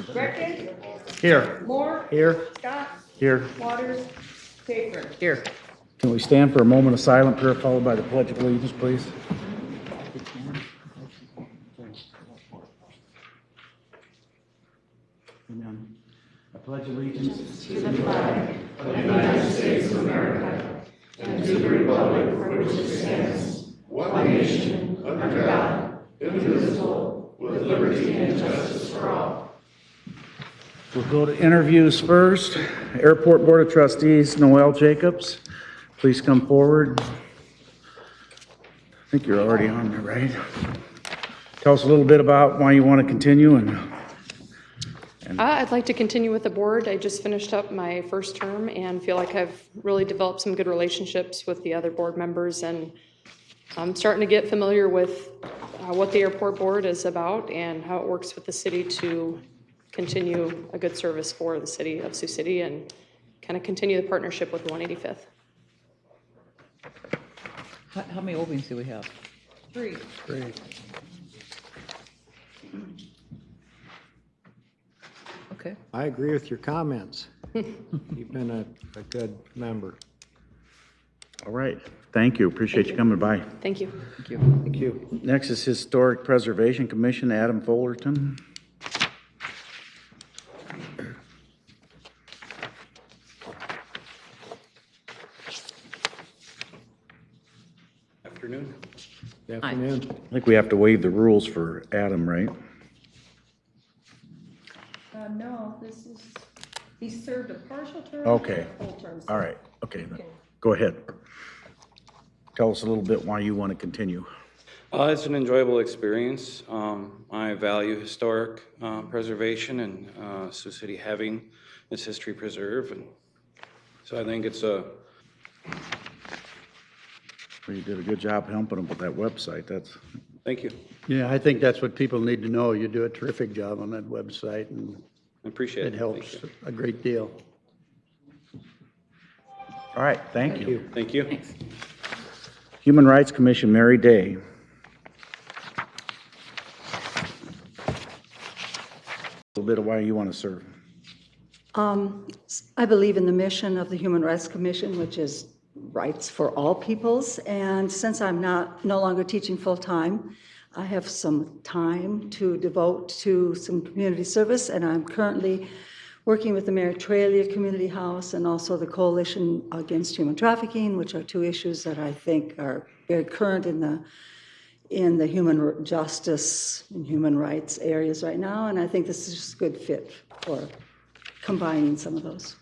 Greckin. Here. Moore. Here. Scott. Here. Waters. Capron. Here. Can we stand for a moment of silent prayer followed by the Pledge of Allegiance, please? Amen. I pledge allegiance To the flag of the United States of America and to the republic for which it stands, one nation, under God, indivisible, with liberty and justice for all. We'll go to interviews first. Airport Board of Trustees, Noel Jacobs, please come forward. I think you're already on there, right? Tell us a little bit about why you want to continue and I'd like to continue with the board. I just finished up my first term and feel like I've really developed some good relationships with the other board members, and I'm starting to get familiar with what the airport board is about and how it works with the city to continue a good service for the city of Sioux City and kind of continue the partnership with 185th. How many openings do we have? 3. great. Okay. I agree with your comments. You've been a good member. All right. Thank you. Appreciate you coming by. Thank you. Thank you. Thank you. Next is Historic Preservation Commission, Adam Fullerton. Afternoon. Good afternoon. I think we have to waive the rules for Adam, right? No, this is, he served a partial term. Okay. And a full term. All right. Okay. Go ahead. Tell us a little bit why you want to continue. It's an enjoyable experience. I value historic preservation and Sioux City having its history preserved. And so I think it's a... Well, you did a good job helping them with that website. That's Thank you. Yeah, I think that's what people need to know. You do a terrific job on that website, and I appreciate it. it helps Thank you. a great deal. all right. Thank you. Thank you. Thanks. Human Rights Commission, Mary Day. A little bit of why you want to serve. I believe in the mission of the Human Rights Commission, which is rights for all peoples. And since I'm no longer teaching full-time, I have some time to devote to some community service, and I'm currently working with the Mary Tralia Community House and also the Coalition Against Human Trafficking, which are two issues that I think are very current in the human justice and human rights areas right now. And I think this is just a good fit for combining some of those.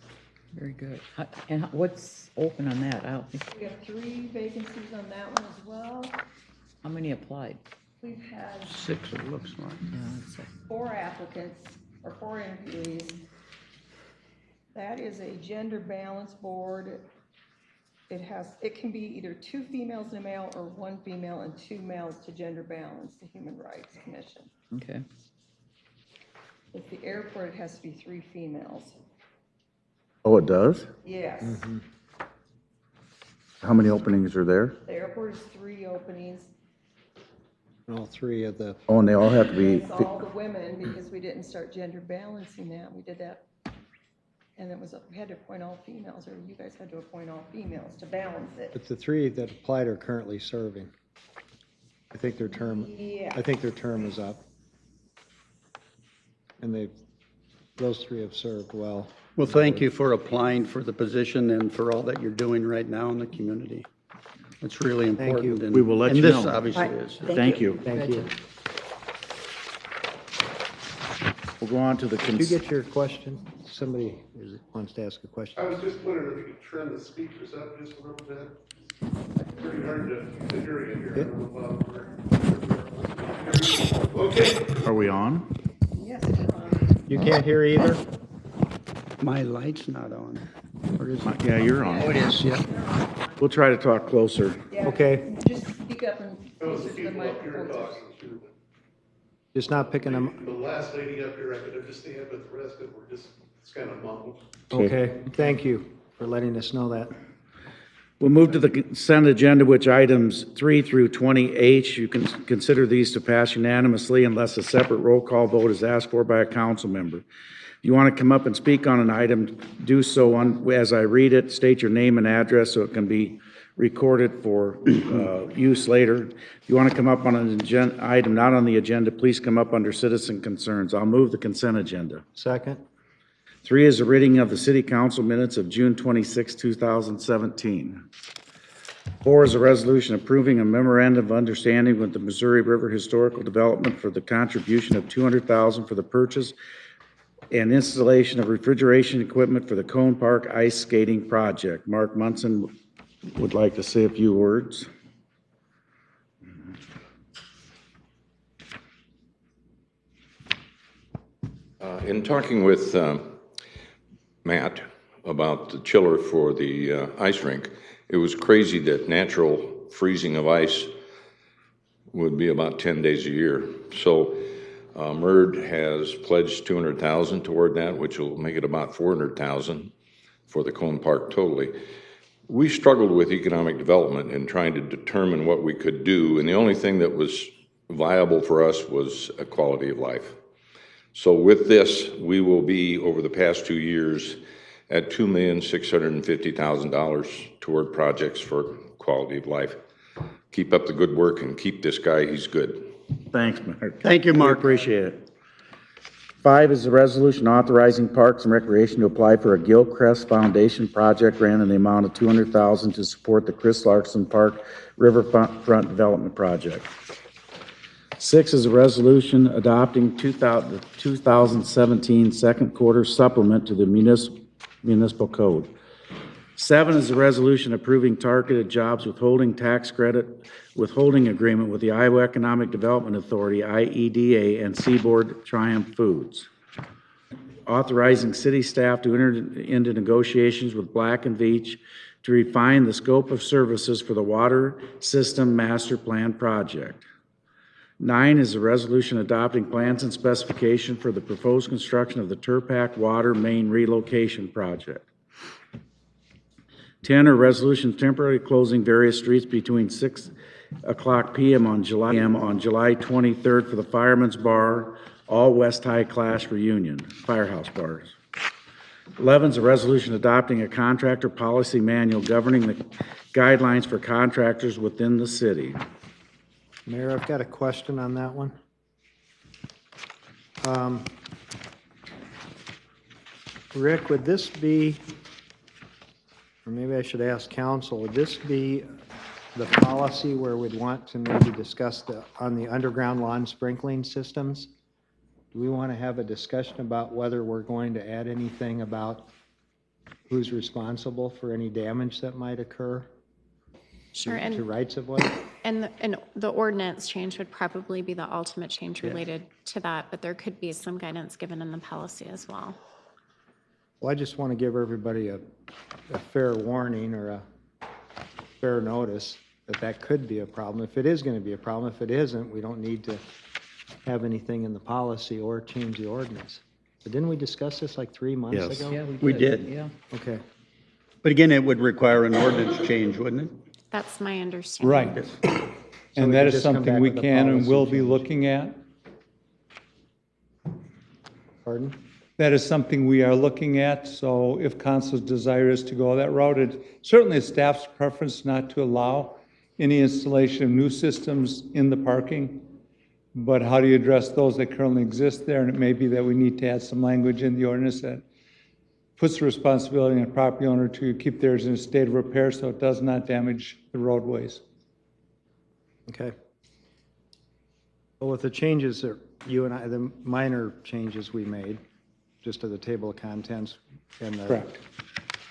Very good. And what's open on that? I don't think, We have 3 vacancies on that one as well. how many applied? We've had 6, it looks like. Yeah, let's see. 4 applicants or 4 interviewees. That is a gender balance board. It can be either 2 females and a male or 1 female and 2 males to gender balance, the Human Rights Commission. Okay. At the airport, it has to be 3 females. Oh, it does? Yes. How many openings are there? The airport is 3 openings. All 3 of the, Oh, and they all have to be, It's all the women because we didn't start gender balancing that. We did that. And we had to appoint all females, or you guys had to appoint all females to balance it. but the 3 that applied are currently serving. I think their term is up. And those 3 have served well. Well, thank you for applying for the position and for all that you're doing right now in the community. It's really important. you. and- We will let you And this know. obviously Right. is. thank you. Thank you. We'll go on to the, Did you get your question? Somebody wants to ask a question. I was just wondering if you could trim the speakers up just a little bit. Pretty hard to hear you here. I don't know about- Okay. are we on? Yes. You can't hear either? My light's not on. Or is it? Yeah, you're on. Oh, it is, yeah. We'll try to talk closer. Okay. Just speak up and Those closer to the people up here microphone. talking too. Just not picking them. The last lady up here, I could understand, but the rest of them were just, it's kind of mumbled. Okay, thank you for letting us know that. We'll move to the consent agenda, which items 3 through 20H, you can consider these to pass unanimously unless a separate roll call vote is asked for by a council member. If you want to come up and speak on an item, do so as I read it. State your name and address so it can be recorded for use later. If you want to come up on an item not on the agenda, please come up under citizen concerns. I'll move the consent agenda. Second? 3 is a reading of the city council minutes of June 26, 2017. 4 is a resolution approving a memorandum of understanding with the Missouri River Historical Development for the contribution of $200,000 for the purchase and installation of refrigeration equipment for the Cone Park Ice Skating Project. Mark Munson would like to say a few words. In talking with Matt about the chiller for the ice rink, it was crazy that natural freezing of ice would be about 10 days a year. So MERD has pledged $200,000 toward that, which will make it about $400,000 for the Cone Park totally. We struggled with economic development and trying to determine what we could do, and the only thing that was viable for us was a quality of life. So with this, we will be, over the past 2 years, at $2,650,000 toward projects for quality of life. Keep up the good work and keep this guy, he's good. Thanks, Mark. Thank you, Mark. We appreciate it. 5 is a resolution authorizing Parks and Recreation to apply for a Gilchrist Foundation project grant in the amount of $200,000 to support the Chris Larson Park Riverfront Development Project. 6 is a resolution adopting 2017 second quarter supplement to the municipal code. 7 is a resolution approving targeted jobs withholding tax credit withholding agreement with the Iowa Economic Development Authority, IEDA, and Seaboard Triumph Foods. Authorizing city staff to enter into negotiations with Black & Veatch to refine the scope of services for the Water System Master Plan project. 9 is a resolution adopting plans and specification for the proposed construction of the Turpac Water Main Relocation Project. 10 are resolutions temporarily closing various streets between 6 o'clock p.m. on July 23rd for the Fireman's Bar, all West High Class reunion, firehouse bars. 11 is a resolution adopting a contractor policy manual governing the guidelines for contractors within the city. Mayor, I've got a question on that one. Rick, would this be, or maybe I should ask council, would this be the policy where we'd want to maybe discuss on the underground lawn sprinkling systems? Do we want to have a discussion about whether we're going to add anything about who's responsible for any damage that might occur? Sure, To rights of way? and the ordinance change would probably be the ultimate change related to that, but there could be some guidance given in the policy as well. Well, I just want to give everybody a fair warning or a fair notice that that could be a problem. If it is going to be a problem, if it isn't, we don't need to have anything in the policy or change the ordinance. But didn't we discuss this like 3 months Yes. ago? Yeah, We did. Yeah. Okay. But again, it would require an ordinance change, wouldn't it? That's my understanding. Right. So And we that could is just come something back we with a can and policy will be change. looking at. Pardon? That is something we are looking at, so if council's desire is to go that route, it's certainly staff's preference not to allow any installation of new systems in the parking, but how do you address those that currently exist there? And it may be that we need to add some language in the ordinance that puts the responsibility on the property owner to keep theirs in a state of repair so it does not damage the roadways. Okay. Well, with the changes that you and I, the minor changes we made, just to the table of contents and the. Correct.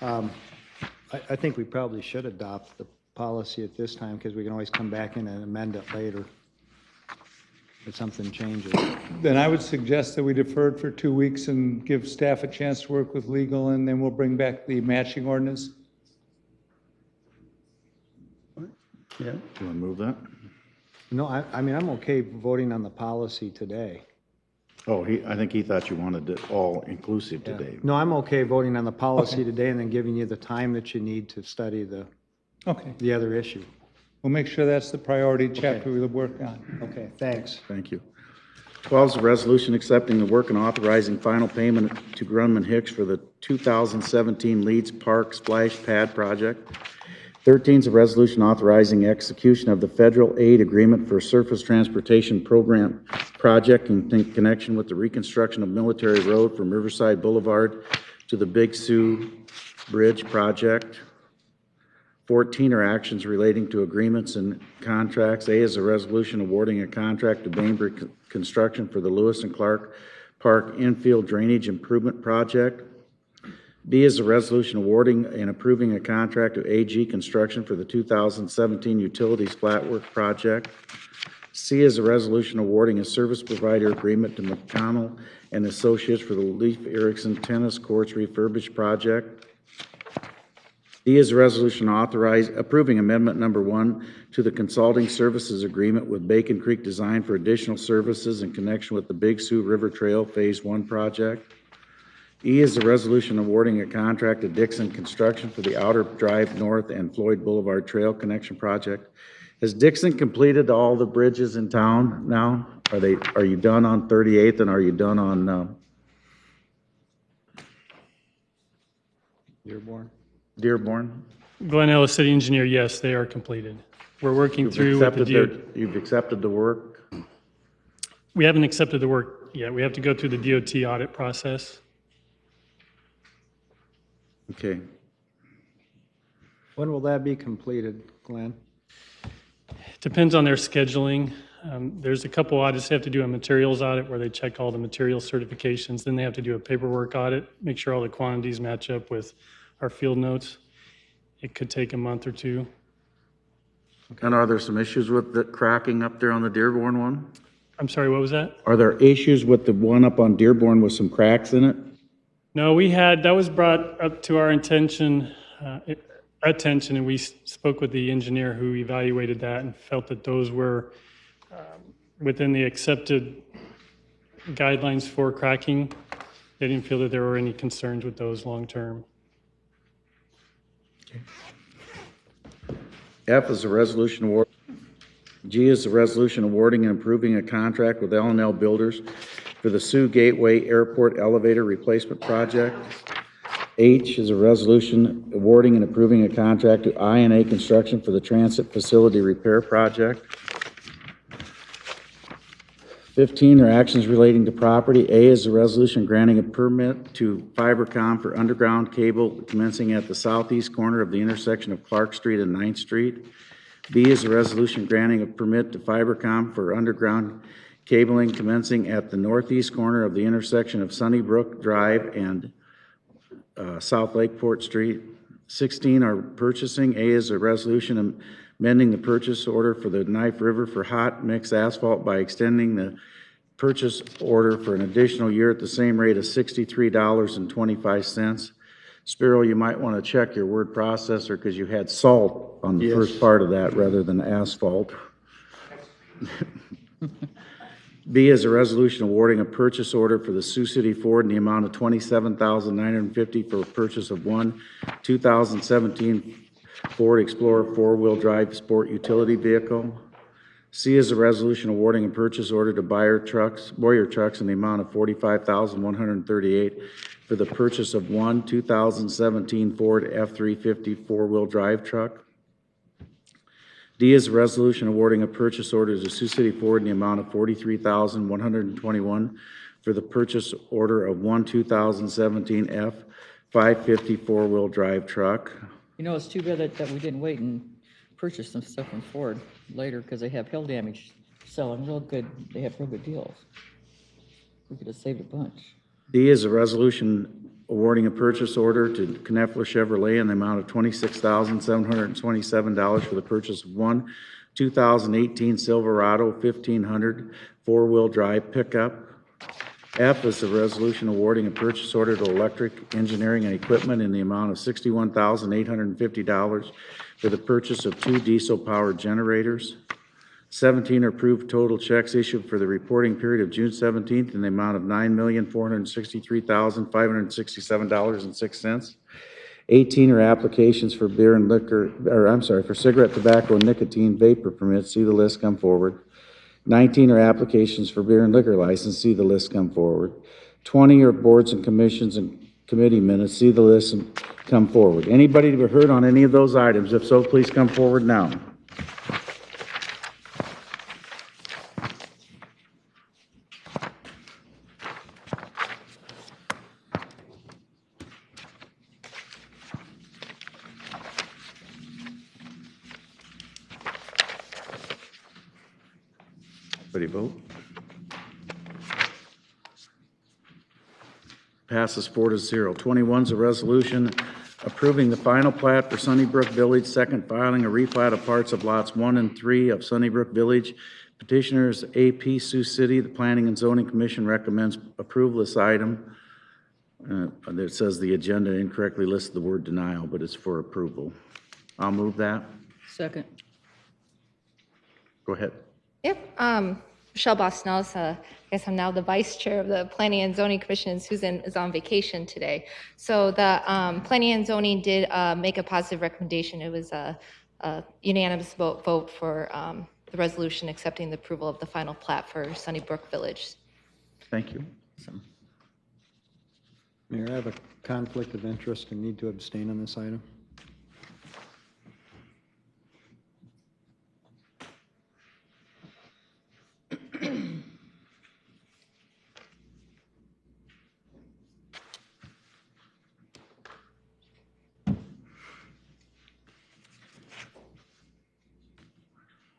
I think we probably should adopt the policy at this time because we can always come back in and amend it later if something changes. Then I would suggest that we defer it for 2 weeks and give staff a chance to work with legal, and then we'll bring back the matching ordinance. Yeah. Do you want to move that? No, I mean, I'm okay voting on the policy today. Oh, I think he thought you wanted it all inclusive today. No, I'm okay voting on the policy today and then giving you the time that you need to study the Okay, the other issue. we'll make sure that's the priority chapter we'll work on. Okay, thanks. Thank you. 12 is a resolution accepting the work and authorizing final payment to Grunman Hicks for the 2017 Leeds Park Splash Pad project. 13 is a resolution authorizing execution of the federal aid agreement for surface transportation program project in connection with the reconstruction of Military Road from Riverside Boulevard to the Big Sioux Bridge project. 14 are actions relating to agreements and contracts. A is a resolution awarding a contract to Bainbridge Construction for the Lewis and Clark Park Infield Drainage Improvement Project. B is a resolution awarding and approving a contract to AG Construction for the 2017 Utilities Flatwork Project. C is a resolution awarding a service provider agreement to McConnell and Associates for the Leif Erikson Tennis Courts Refurbished Project. D is a resolution approving amendment number 1 to the consulting services agreement with Bacon Creek Design for additional services in connection with the Big Sioux River Trail Phase 1 project. E is a resolution awarding a contract to Dixon Construction for the Outer Drive North and Floyd Boulevard Trail Connection Project. Has Dixon completed all the bridges in town now? Are you done on 38th and are you done on Dearborn? Glen Ellis City Engineer, yes, they are completed. We're working through with the DOT. You've accepted the work? We haven't accepted the work yet. We have to go through the DOT audit process. Okay. When will that be completed, Glenn? Depends on their scheduling. There's a couple audits they have to do, a materials audit where they check all the material certifications. Then they have to do a paperwork audit, make sure all the quantities match up with our field notes. It could take a month or two. And are there some issues with the cracking up there on the Dearborn one? I'm sorry, what was that? Are there issues with the one up on Dearborn with some cracks in it? No, that was brought up to our attention, and we spoke with the engineer who evaluated that and felt that those were within the accepted guidelines for cracking. They didn't feel that there were any concerns with those long-term. F is a resolution award. G is a resolution awarding and approving a contract with L&L Builders for the Sioux Gateway Airport Elevator Replacement Project. H is a resolution awarding and approving a contract to I&A Construction for the Transit Facility Repair Project. 15 are actions relating to property. A is a resolution granting a permit to Fibercom for underground cable commencing at the southeast corner of the intersection of Clark Street and 9th Street. B is a resolution granting a permit to Fibercom for underground cabling commencing at the northeast corner of the intersection of Sunnybrook Drive and South Lakeport Street. 16 are purchasing. A is a resolution amending the purchase order for the Knife River for hot mix asphalt by extending the purchase order for an additional year at the same rate of $63.25. Spiro, you might want to check your word processor because you had salt on the first part of that rather than asphalt. B is a resolution awarding a purchase order for the Sioux City Ford in the amount of $27,950 for purchase of one 2017 Ford Explorer four-wheel drive sport utility vehicle. C is a resolution awarding a purchase order to Boyer Trucks in the amount of $45,138 for the purchase of one 2017 Ford F-350 four-wheel drive truck. D is a resolution awarding a purchase order to Sioux City Ford in the amount of $43,121 for the purchase order of one 2017 F-550 four-wheel drive truck. You know, it's too bad that we didn't wait and purchase some stuff from Ford later because they have hail damage selling real good. They have real good deals. We could have saved a bunch. D is a resolution awarding a purchase order to Knepfler Chevrolet in the amount of $26,727 for the purchase of one 2018 Silverado 1500 four-wheel drive pickup. F is a resolution awarding a purchase order to Electric Engineering and Equipment in the amount of $61,850 for the purchase of two diesel-powered generators. 17 are approved total checks issued for the reporting period of June 17th in the amount of $9,463,567.06. 18 are applications for beer and liquor, or I'm sorry, for cigarette, tobacco, and nicotine vapor permits. See the list, come forward. 19 are applications for beer and liquor license. See the list, come forward. 20 are boards and commissions and committee minutes. See the list and come forward. Anybody to be heard on any of those items? If so, please come forward now. Everybody vote. Passes 4-0. 21 is a resolution approving the final plat for Sunnybrook Village, second filing, a replat of parts of lots 1 and 3 of Sunnybrook Village. Petitioners AP Sioux City. The Planning and Zoning Commission recommends approval of this item. It says the agenda incorrectly lists the word denial, but it's for approval. I'll move that. Second. Go ahead. Yep, Michelle Bosnells, I guess I'm now the vice chair of the Planning and Zoning Commission, and Susan is on vacation today. So the Planning and Zoning did make a positive recommendation. It was a unanimous vote for the resolution accepting the approval of the final plat for Sunnybrook Village. Thank you. Mayor, I have a conflict of interest and need to abstain on this item.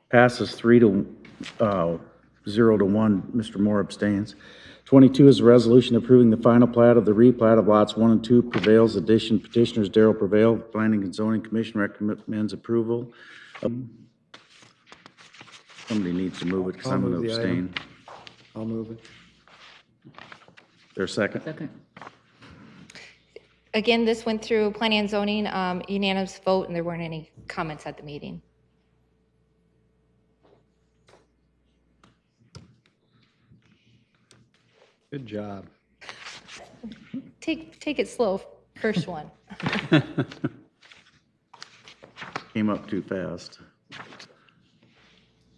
Passes 3-0 to 1. Mr. Moore abstains. 22 is a resolution approving the final plat of the replat of lots 1 and 2 Prevails addition. Petitioners Darrell Prevail. Planning and Zoning Commission recommends approval. Somebody needs to move it because I'll I'm going move to the abstain. item. I'll move it. There's a second? Second. Again, this went through Planning and Zoning, unanimous vote, and there weren't any comments at the meeting. Good job. Take it slow, first one. Came up too fast.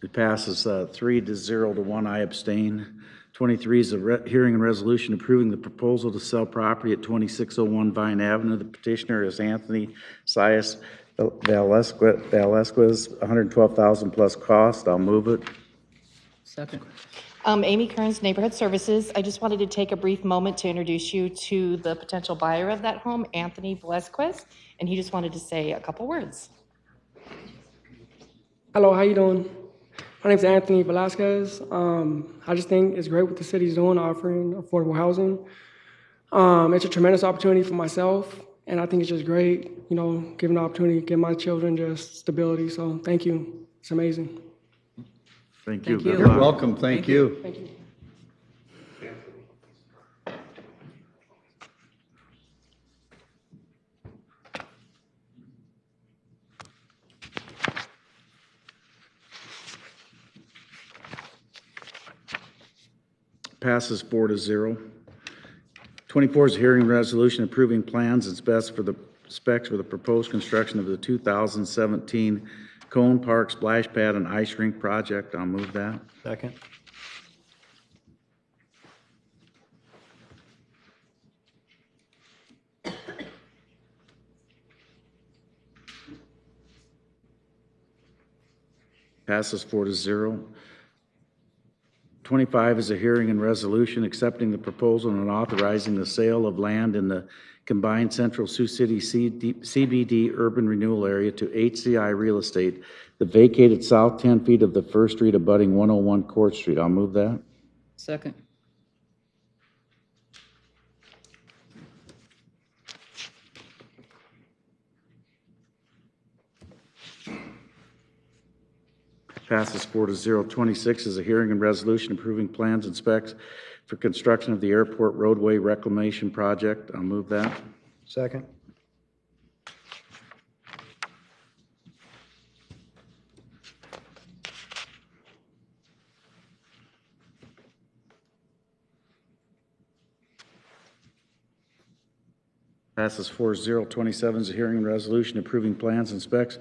It passes 3-0 to 1. I abstain. 23 is a hearing and resolution approving the proposal to sell property at 2601 Vine Avenue. The petitioner is Anthony Sias Valesquez, $112,000 plus cost. I'll move it. Second. Amy Kearns, Neighborhood Services. I just wanted to take a brief moment to introduce you to the potential buyer of that home, Anthony Velazquez, and he just wanted to say a couple words. Hello, how you doing? My name's Anthony Velazquez. I just think it's great what the city's doing, offering affordable housing. It's a tremendous opportunity for myself, and I think it's just great, you know, giving the opportunity to give my children just stability. So thank you. It's amazing. Thank you. Thank you. Good You're luck. welcome, thank you. Thank you. Passes 4-0. 24 is a hearing resolution approving plans and specs for the proposed construction of the 2017 Cone Park Splash Pad and Ice Rink project. I'll move that. Second. Passes 4-0. 25 is a hearing and resolution accepting the proposal and authorizing the sale of land in the combined Central Sioux City CBD urban renewal area to HCI Real Estate, the vacated south 10 feet of the First Street abutting 101 Court Street. I'll move that. Second. Passes 4-0. 26 is a hearing and resolution approving plans and specs for construction of the airport roadway reclamation project. I'll move that. Second. Passes 4-0. 27 is a hearing and resolution approving plans and specs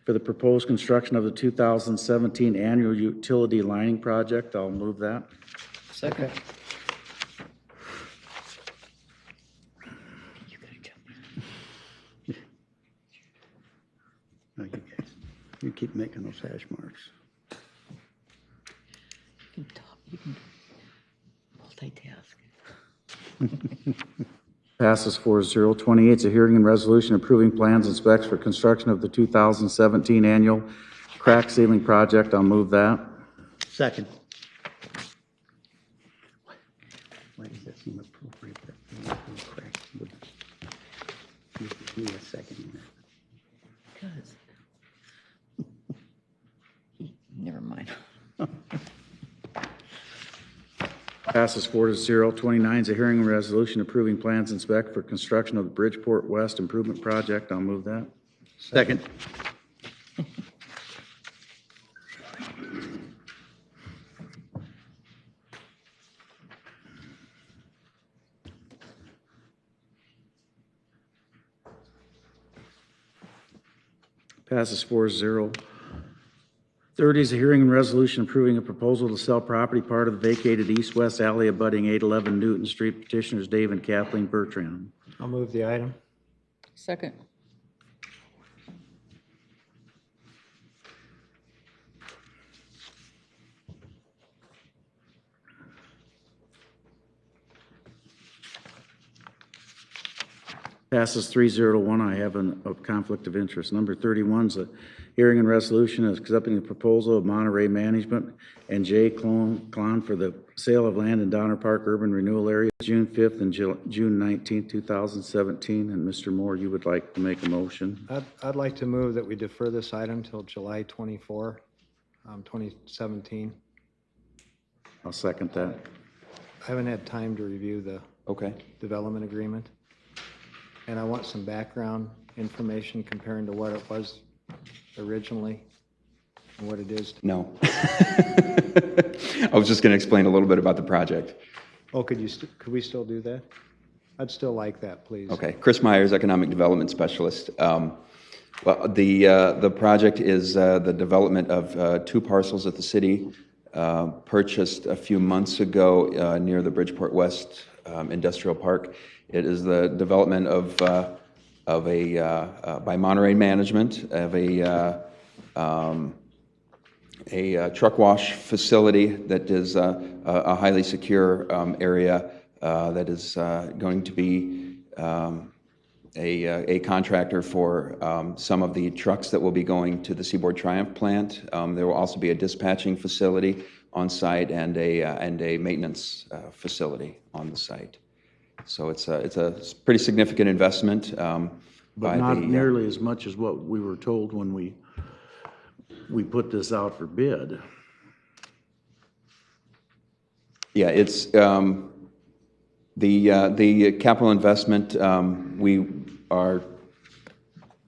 for the proposed construction of the 2017 annual utility lining project. I'll move that. Second. No, you keep making those hash marks. You can talk, you can multitask. Passes 4-0. 28 is a hearing and resolution approving plans and specs for construction of the 2017 annual crack ceiling project. I'll move that. Second. Why does that seem appropriate? That crack would give me a second. Because. Never mind. Passes 4-0. 29 is a hearing and resolution approving plans and spec for construction of the Bridgeport West Improvement Project. I'll move that. Second. Passes 4-0. 30 is a hearing and resolution approving a proposal to sell property part of the vacated east-west alley abutting 811 Newton Street. Petitioners Dave and Kathleen Bertrand. I'll move the item. Second. Passes 3-0-1. I have a conflict of interest. Number 31 is a hearing and resolution accepting the proposal of Monterey Management and J. Klon for the sale of land in Donner Park Urban Renewal Area, June 5th and June 19th, 2017. And Mr. Moore, you would like to make a motion? I'd like to move that we defer this item till July 24, 2017. I'll second that. I haven't had time to review the development agreement. And I want some background information comparing to what it was originally and what it is. No. I was just going to explain a little bit about the project. Oh, could we still do that? I'd still like that, please. Okay. Chris Myers, Economic Development Specialist. Well, the project is the development of two parcels that the city purchased a few months ago near the Bridgeport West Industrial Park. It is the development of by Monterey Management of a truck wash facility that is a highly secure area that is going to be a contractor for some of the trucks that will be going to the Seaboard Triumph plant. There will also be a dispatching facility on site and a maintenance facility on the site. So it's a pretty significant investment. But not nearly as much as what we were told when we put this out for bid. Yeah, it's the capital investment we are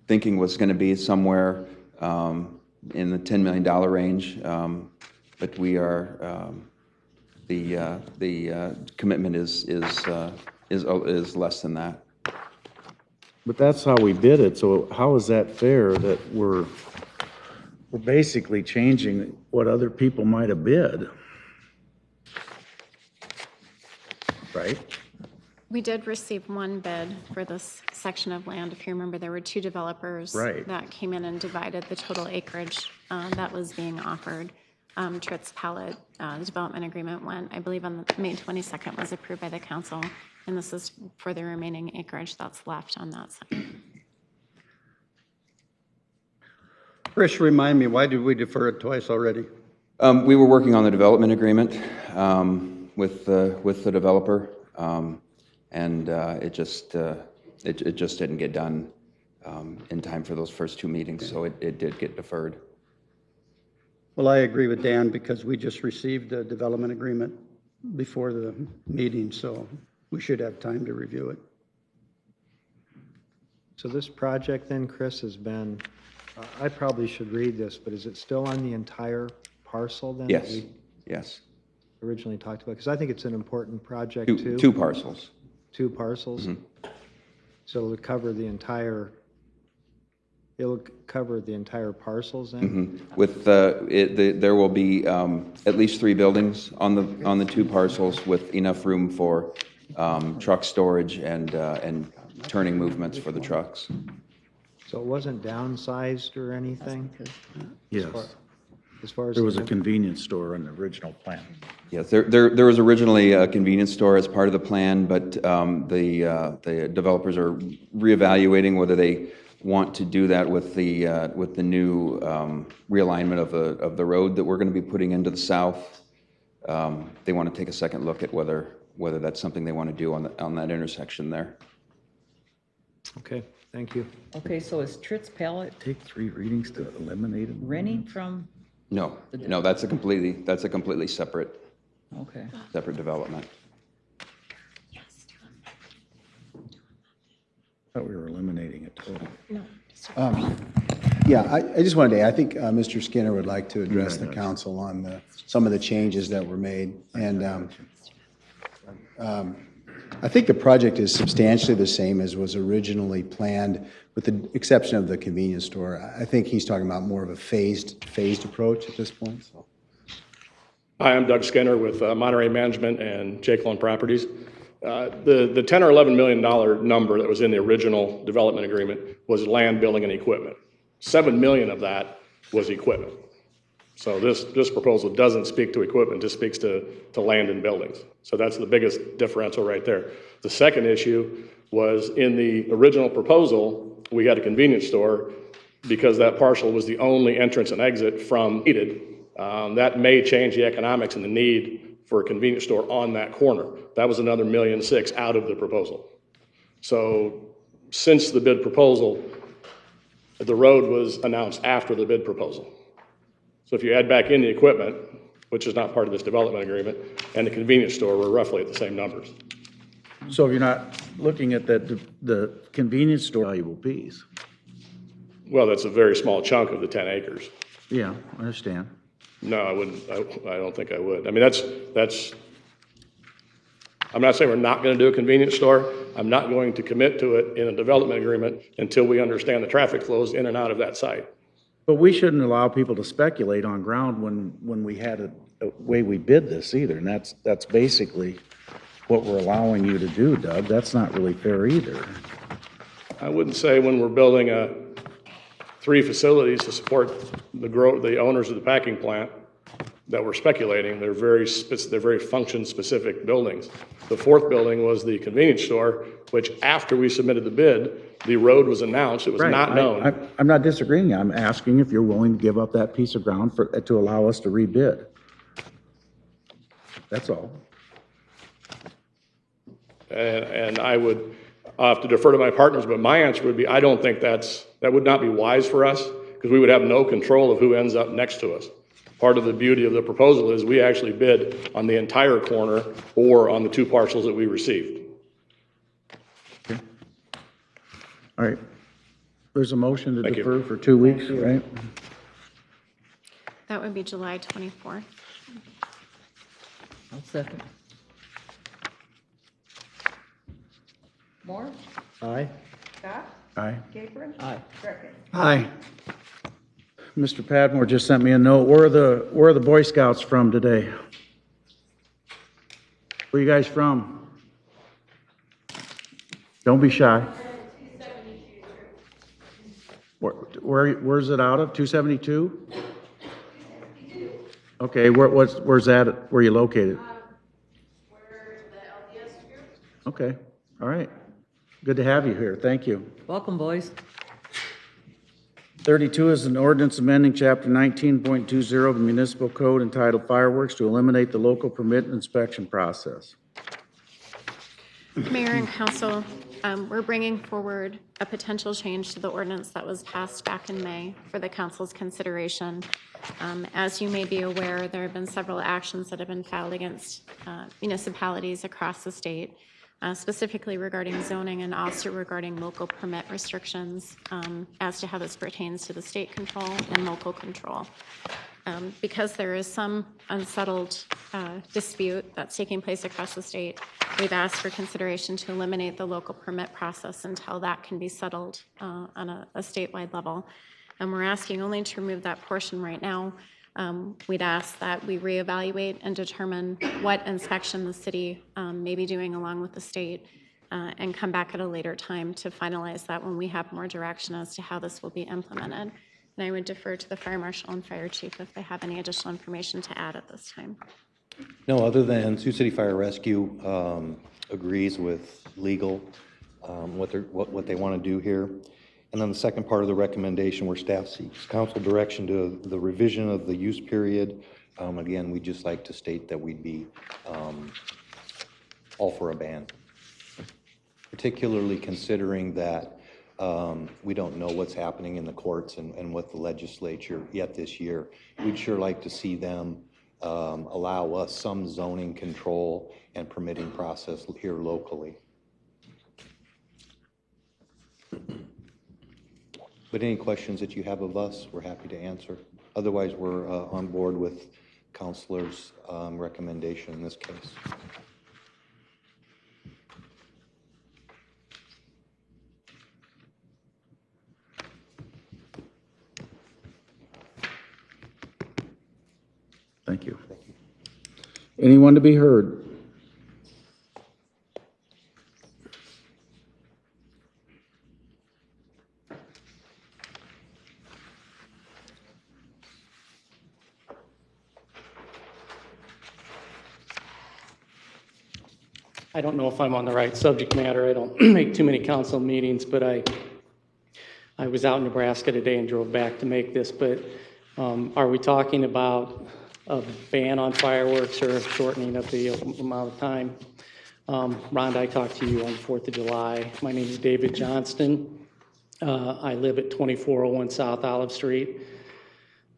thinking was going to be somewhere in the $10 million range, but we are the commitment is less than that. But that's how we bid it, so how is that fair that we're basically changing what other people might have bid? Right? We did receive one bid for this section of land. If you remember, there were two developers that came in and divided the total acreage that was being offered. Tritz Pallet, the development agreement went, I believe, on May 22nd, was approved by the council, and this is for the remaining acreage that's left on that side. Chris, remind me, why did we defer it twice already? We were working on the development agreement with the developer, and it just didn't get done in time for those first two meetings, so it did get deferred. Well, I agree with Dan because we just received the development agreement before the meeting, so we should have time to review it. So this project then, Chris, has been, I probably should read this, but is it still on the entire parcel then? Yes, yes. Originally talked about, because I think it's an important project too. Two parcels. Two parcels. Mm-hmm. So it'll cover the entire parcels then? With, there will be at least 3 buildings on the 2 parcels with enough room for truck storage and turning movements for the trucks. So it wasn't downsized or anything? Yes. As far as. There was a convenience store in the original plan. Yes, there was originally a convenience store as part of the plan, but the developers are reevaluating whether they want to do that with the new realignment of the road that we're going to be putting into the south. They want to take a second look at whether that's something they want to do on that intersection there. Okay, thank you. Okay, so is Tritt's Pallet Take 3 readings to eliminate them. renting from, No, that's a completely separate okay. development. Thought we were eliminating it totally. Yeah, I just wanted to add, I think Mr. Skinner would like to address the council on some of the changes that were made. And I think the project is substantially the same as was originally planned, with the exception of the convenience store. I think he's talking about more of a phased approach at this point. So. Hi, I'm Doug Skinner with Monterey Management and Jake Properties. The $10 or $11 million number that was in the original development agreement was land, building, and equipment. $7 million of that was equipment. So this proposal doesn't speak to equipment, just speaks to land and buildings. So that's the biggest differential right there. The second issue was in the original proposal, we had a convenience store because that parcel was the only entrance and exit from needed. That may change the economics and the need for a convenience store on that corner. That was another $1.6 million out of the proposal. So since the bid proposal, the road was announced after the bid proposal. So if you add back in the equipment, which is not part of this development agreement, and the convenience store, we're roughly at the same numbers. So if you're not looking at the convenience store valuable piece. Well, that's a very small chunk of the 10 acres. Yeah, I understand. No, I wouldn't. I don't think I would. I mean, that's. I'm not saying we're not going to do a convenience store. I'm not going to commit to it in a development agreement until we understand the traffic flows in and out of that site. But we shouldn't allow people to speculate on ground when we had a way we bid this either. And that's basically what we're allowing you to do, Doug. That's not really fair either. I wouldn't say when we're building 3 facilities to support the owners of the packing plant that we're speculating. They're very function-specific buildings. The 4th building was the convenience store, which after we submitted the bid, the road was announced. It was not known. I'm not disagreeing. I'm asking if you're willing to give up that piece of ground to allow us to rebid. That's all. And I'll have to defer to my partners, but my answer would be, I don't think that would not be wise for us, because we would have no control of who ends up next to us. Part of the beauty of the proposal is we actually bid on the entire corner or on the 2 parcels that we received. Okay. All right. There's a motion to defer for 2 weeks, right? That would be July 24th. I'll second. Moore? Aye. Scott? Aye. Capron? Aye. Greckin? Aye. Mr. Padmore just sent me a note. Where are the Boy Scouts from today? Where you guys from? Don't be shy. Where's it out of? 272? Okay, where's that? Where are you located? We're the LDS group. Okay, all right. Good to have you here. Thank you. Welcome, boys. 32 is an ordinance amending Chapter 19.20 of the Municipal Code entitled Fireworks to eliminate the local permit and inspection process. Mayor and council, we're bringing forward a potential change to the ordinance that was passed back in May for the council's consideration. As you may be aware, there have been several actions that have been filed against municipalities across the state, specifically regarding zoning and also regarding local permit restrictions as to how this pertains to the state control and local control. Because there is some unsettled dispute that's taking place across the state, we've asked for consideration to eliminate the local permit process until that can be settled on a statewide level. And we're asking only to remove that portion right now. We'd ask that we reevaluate and determine what inspection the city may be doing along with the state and come back at a later time to finalize that when we have more direction as to how this will be implemented. And I would defer to the fire marshal and fire chief if they have any additional information to add at this time. No, other than Sioux City Fire Rescue agrees with legal, what they want to do here. And then the second part of the recommendation where staff seeks council direction to the revision of the use period. Again, we'd just like to state that we'd be all for a ban, particularly considering that we don't know what's happening in the courts and what the legislature yet this year. We'd sure like to see them allow us some zoning control and permitting process here locally. But any questions that you have of us, we're happy to answer. Otherwise, we're on board with Councilor's recommendation in this case. Thank you. Anyone to be heard? I don't know if I'm on the right subject matter. I don't make too many council meetings, but I was out in Nebraska today and drove back to make this, but are we talking about a ban on fireworks or shortening of the amount of time? Rhonda, I talked to you on the 4th of July. My name is David Johnston. I live at 2401 South Olive Street.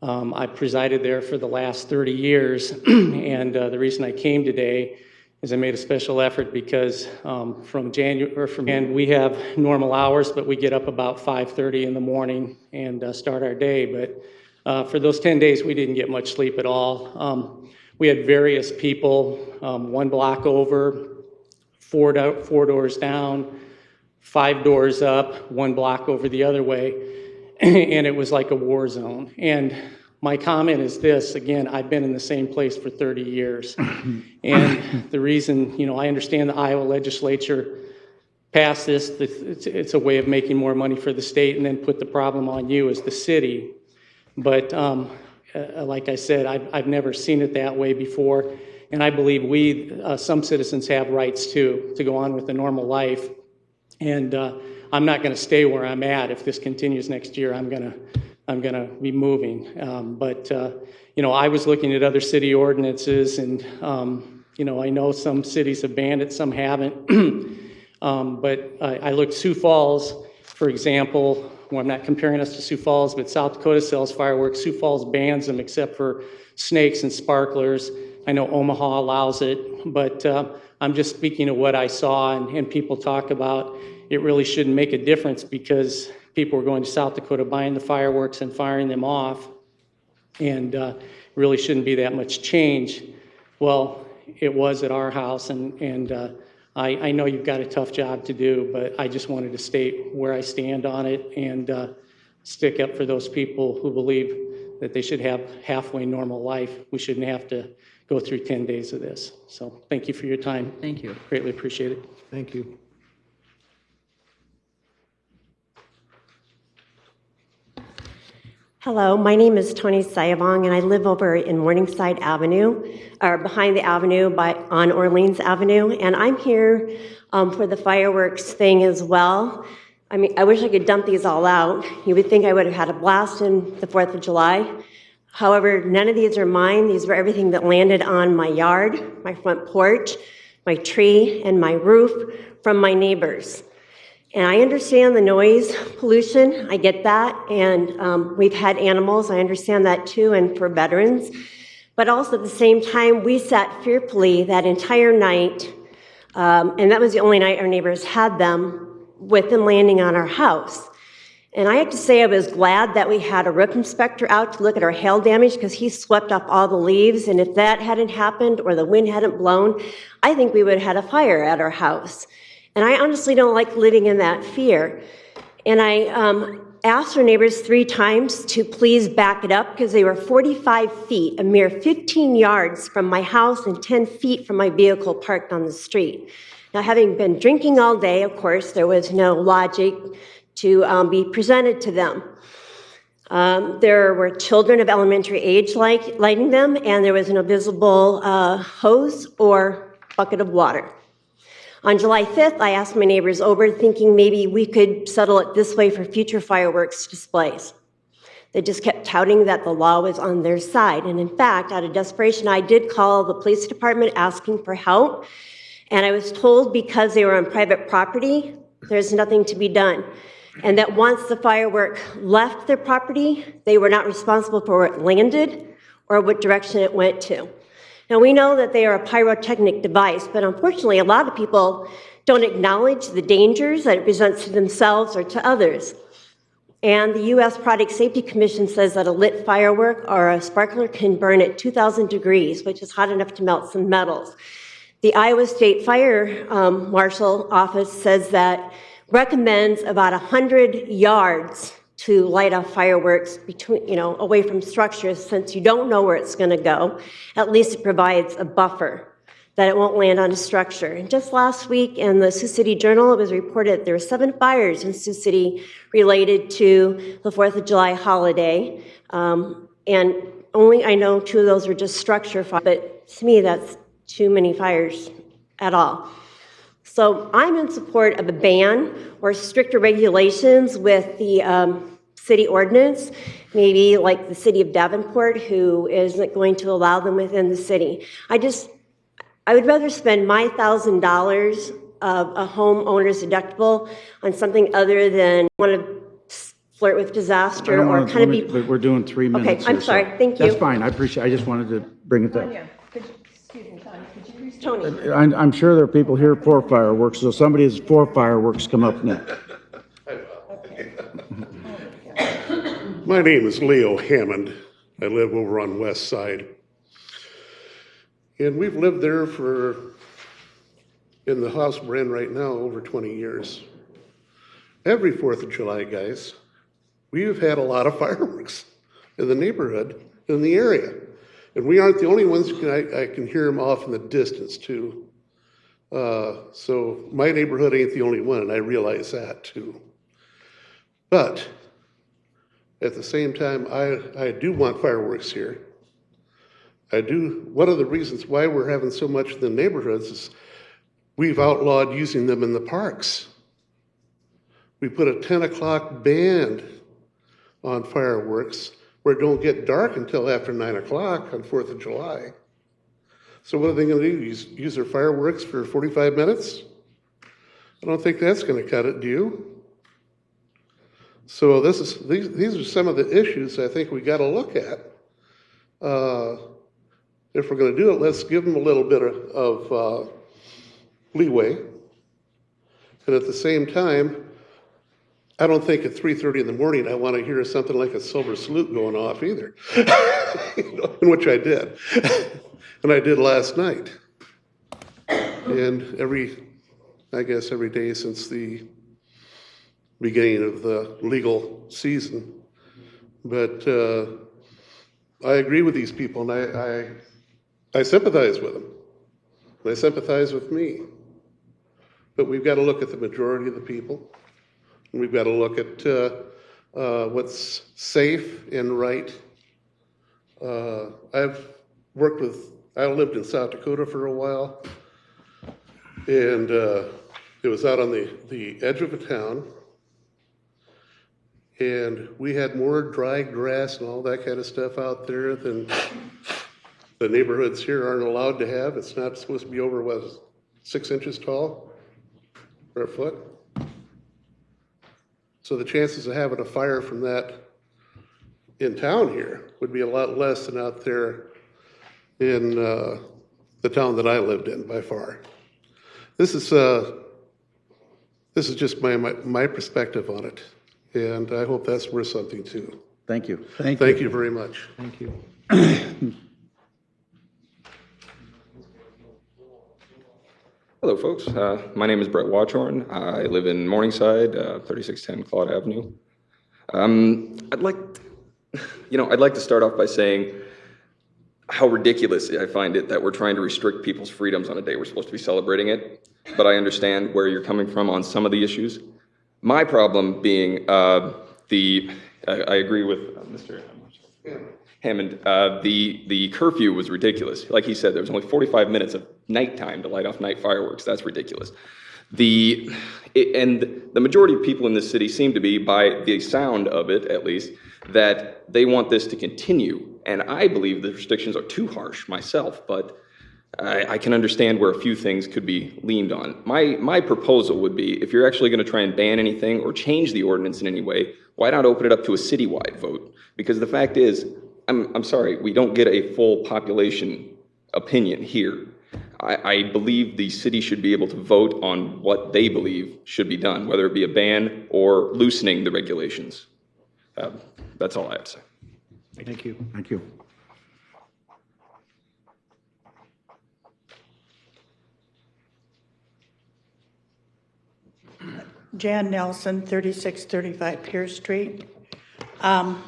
I presided there for the last 30 years, and the reason I came today is I made a special effort because and we have normal hours, but we get up about 5:30 in the morning and start our day. But for those 10 days, we didn't get much sleep at all. We had various people, one block over, four doors down, 5 doors up, one block over the other way, and it was like a war zone. And my comment is this, again, I've been in the same place for 30 years. And the reason, I understand the Iowa legislature passed this, it's a way of making more money for the state and then put the problem on you as the city. But like I said, I've never seen it that way before. And I believe some citizens have rights too, to go on with a normal life. And I'm not gonna stay where I'm at. If this continues next year, I'm gonna be moving. I was looking at other city ordinances and, I know some cities have banned it, some haven't. But I looked Sioux Falls, for example. Well, I'm not comparing us to Sioux Falls, but South Dakota sells fireworks. Sioux Falls bans them except for snakes and sparklers. I know Omaha allows it, but I'm just speaking of what I saw and people talk about. It really shouldn't make a difference because people were going to South Dakota buying the fireworks and firing them off, and really shouldn't be that much change. Well, it was at our house, and I know you've got a tough job to do, but I just wanted to state where I stand on it and stick up for those people who believe that they should have halfway normal life. We shouldn't have to go through 10 days of this. So thank you for your time. Thank you. Greatly appreciate it. Thank you. Hello, my name is Tony Sayavong, and I live over in Morningside Avenue, or behind the avenue on Orleans Avenue, and I'm here for the fireworks thing as well. I mean, I wish I could dump these all out. You would think I would have had a blast in the 4th of July. However, none of these are mine. These were everything that landed on my yard, my front porch, my tree, and my roof from my neighbors. And I understand the noise pollution, I get that, and we've had animals, I understand that too, and for veterans. But also at the same time, we sat fearfully that entire night, and that was the only night our neighbors had them, with them landing on our house. And I have to say I was glad that we had a roof inspector out to look at our hail damage because he swept up all the leaves. And if that hadn't happened or the wind hadn't blown, I think we would have had a fire at our house. And I honestly don't like living in that fear. And I asked our neighbors 3 times to please back it up because they were 45 feet, a mere 15 yards from my house and 10 feet from my vehicle parked on the street. Now, having been drinking all day, of course, there was no logic to be presented to them. There were children of elementary age lighting them, and there was no visible hose or bucket of water. On July 5th, I asked my neighbors over, thinking maybe we could settle it this way for future fireworks displays. They just kept touting that the law was on their side. And in fact, out of desperation, I did call the police department asking for help. And I was told because they were on private property, there's nothing to be done. And that once the firework left their property, they were not responsible for where it landed or what direction it went to. Now, we know that they are a pyrotechnic device, but unfortunately, a lot of people don't acknowledge the dangers that it presents to themselves or to others. And the U.S. Product Safety Commission says that a lit firework or a sparkler can burn at 2,000 degrees, which is hot enough to melt some metals. The Iowa State Fire Marshal Office says that recommends about 100 yards to light off fireworks away from structures, since you don't know where it's going to go. At least it provides a buffer that it won't land on a structure. And just last week in the Sioux City Journal, it was reported there were 7 fires in Sioux City related to the 4th of July holiday. And only, I know 2 of those were just structure fires, but to me, that's too many fires at all. So I'm in support of a ban or stricter regulations with the city ordinance, maybe like the city of Davenport, who isn't going to allow them within the city. I would rather spend my $1,000 of a homeowner's deductible on something other than want to flirt with disaster or kind of be. But we're doing 3 minutes. Okay, I'm sorry. Thank you. That's fine. I appreciate. I just wanted to bring it up. Tanya, excuse me, Tanya, could you restate? Tony. I'm sure there are people here for fireworks, so somebody is for fireworks, come up next. My name is Leo Hammond. I live over on West Side. And we've lived there in the house we're in right now, over 20 years. Every 4th of July, guys, we've had a lot of fireworks in the neighborhood, in the area. And we aren't the only ones. I can hear them off in the distance, too. So my neighborhood ain't the only one, and I realize that, too. But at the same time, I do want fireworks here. I do. One of the reasons why we're having so much in the neighborhoods is we've outlawed using them in the parks. We put a 10 o'clock ban on fireworks where it don't get dark until after 9 o'clock on 4th of July. So what are they going to do? Use their fireworks for 45 minutes? I don't think that's going to cut it, do you? So these are some of the issues I think we got to look at. If we're going to do it, let's give them a little bit of leeway. And at the same time, I don't think at 3:30 in the morning I want to hear something like a silver salute going off either, in which I did. And I did last night. And I guess every day since the beginning of the legal season. But I agree with these people, and I sympathize with them. They sympathize with me. But we've got to look at the majority of the people. And we've got to look at what's safe and right. I lived in South Dakota for a while. And it was out on the edge of a town. And we had more dry grass and all that kind of stuff out there than the neighborhoods here aren't allowed to have. It's not supposed to be over, 6 inches tall or a foot. So the chances of having a fire from that in town here would be a lot less than out there in the town that I lived in by far. This is just my perspective on it. And I hope that's worth something too. Thank you. Thank you very much. Thank you. Hello, folks. My name is Brett Watchorn. I live in Morningside, 3610 Claude Avenue. I'd like to start off by saying how ridiculous I find it that we're trying to restrict people's freedoms on a day we're supposed to be celebrating it. But I understand where you're coming from on some of the issues. My problem being I agree with Mr. Hammond. The curfew was ridiculous. Like he said, there was only 45 minutes of nighttime to light off night fireworks. That's ridiculous. And the majority of people in this city seem to be, by the sound of it at least, that they want this to continue. And I believe the restrictions are too harsh myself, but I can understand where a few things could be leaned on. My proposal would be, if you're actually going to try and ban anything or change the ordinance in any way, why not open it up to a citywide vote? Because the fact is, I'm sorry, we don't get a full population opinion here. I believe the city should be able to vote on what they believe should be done, whether it be a ban or loosening the regulations. That's all I have to say. Thank you. Thank you. Jan Nelson, 3635 Pierce Street. I'm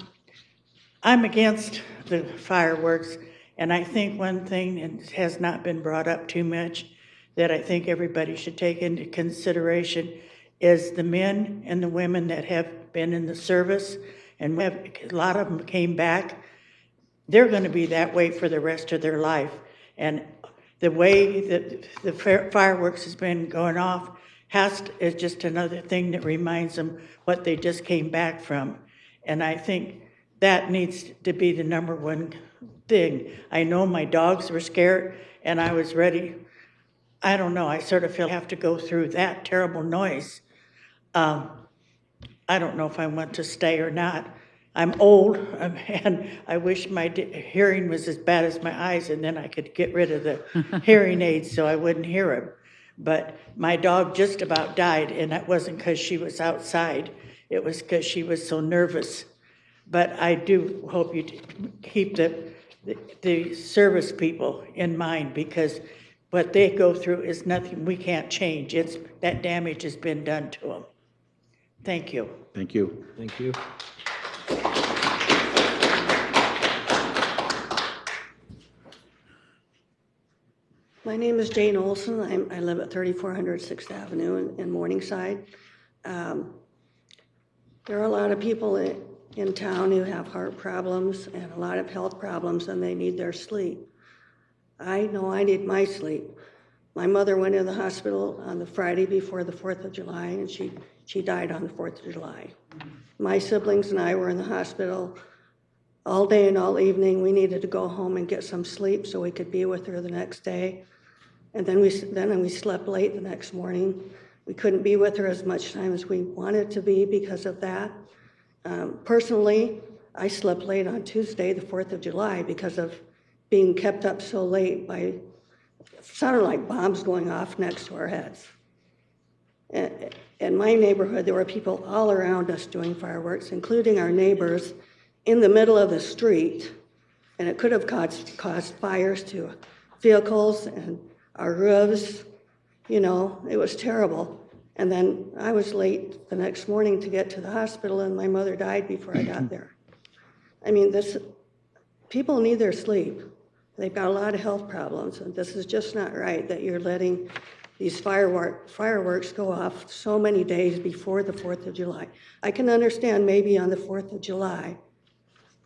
against the fireworks, and I think one thing that has not been brought up too much that I think everybody should take into consideration is the men and the women that have been in the service, and a lot of them came back. They're going to be that way for the rest of their life. And the way that the fireworks has been going off is just another thing that reminds them what they just came back from. And I think that needs to be the number one thing. I know my dogs were scared and I was ready. I don't know, I sort of feel I have to go through that terrible noise. I don't know if I want to stay or not. I'm old and I wish my hearing was as bad as my eyes, and then I could get rid of the hearing aids so I wouldn't hear him. But my dog just about died, and that wasn't because she was outside. It was because she was so nervous. But I do hope you keep the service people in mind, because what they go through is nothing we can't change. That damage has been done to them. Thank you. Thank you. Thank you. My name is Jane Olson. I live at 3400 6th Avenue in Morningside. There are a lot of people in town who have heart problems and a lot of health problems, and they need their sleep. I know I need my sleep. My mother went to the hospital on the Friday before the 4th of July, and she died on the 4th of July. My siblings and I were in the hospital all day and all evening. We needed to go home and get some sleep so we could be with her the next day. And then we slept late the next morning. We couldn't be with her as much time as we wanted to be because of that. Personally, I slept late on Tuesday, the 4th of July, because of being kept up so late by, it sounded like bombs going off next to our heads. In my neighborhood, there were people all around us doing fireworks, including our neighbors, in the middle of the street, and it could have caused fires to vehicles and our roofs. You know, it was terrible. And then I was late the next morning to get to the hospital, and my mother died before I got there. I mean, people need their sleep. They've got a lot of health problems, and this is just not right that you're letting these fireworks go off so many days before the 4th of July. I can understand maybe on the 4th of July,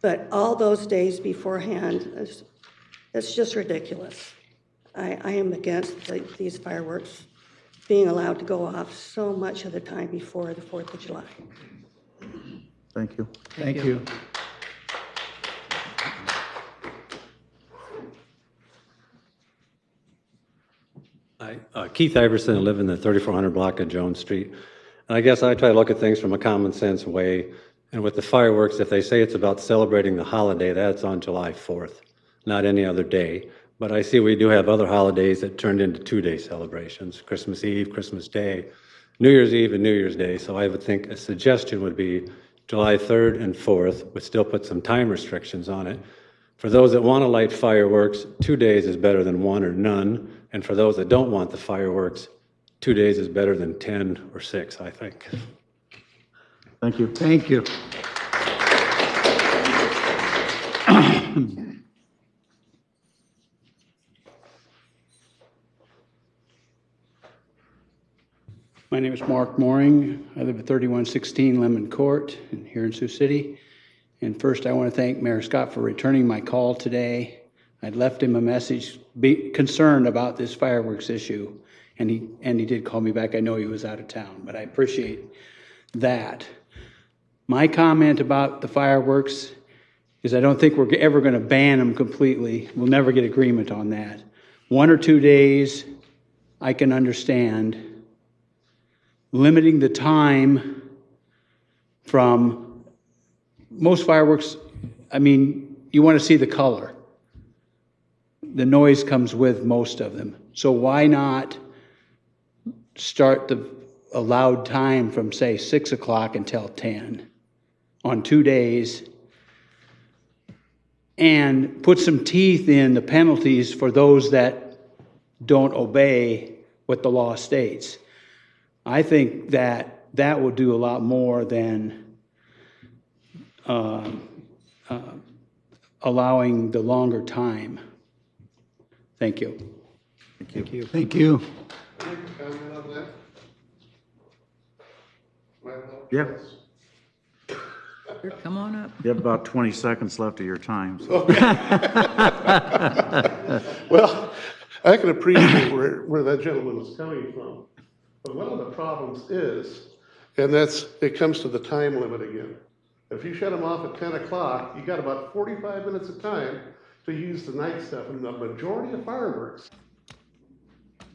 but all those days beforehand, it's just ridiculous. I am against these fireworks being allowed to go off so much of the time before the 4th of July. Thank you. Thank you. Keith Iverson, I live in the 3400 block of Jones Street. And I guess I try to look at things from a common sense way. And with the fireworks, if they say it's about celebrating the holiday, that's on July 4th, not any other day. But I see we do have other holidays that turned into 2-day celebrations, Christmas Eve, Christmas Day. New Year's Eve and New Year's Day, so I would think a suggestion would be July 3rd and 4th, would still put some time restrictions on it. For those that want to light fireworks, 2 days is better than 1 or none. And for those that don't want the fireworks, 2 days is better than 10 or 6, I think. Thank you. Thank you. My name is Mark Mooring. I live at 3116 Lemon Court here in Sioux City. And first, I want to thank Mayor Scott for returning my call today. I'd left him a message, concerned about this fireworks issue, and he did call me back. I know he was out of town, but I appreciate that. My comment about the fireworks is I don't think we're ever going to ban them completely. We'll never get agreement on that. 1 or 2 days, I can understand. Limiting the time from most fireworks, I mean, you want to see the color. The noise comes with most of them. So why not start the allowed time from, say, 6 o'clock until 10 on 2 days, and put some teeth in the penalties for those that don't obey what the law states. I think that will do a lot more than allowing the longer time. Thank you. Thank you. Thank you. Yeah. Sure, come on up. You have about 20 seconds left of your time. So. Well, I can appreciate where that gentleman was coming from. But one of the problems is, and it comes to the time limit again. If you shut them off at 10 o'clock, you got about 45 minutes of time to use the night stuff, and the majority of fireworks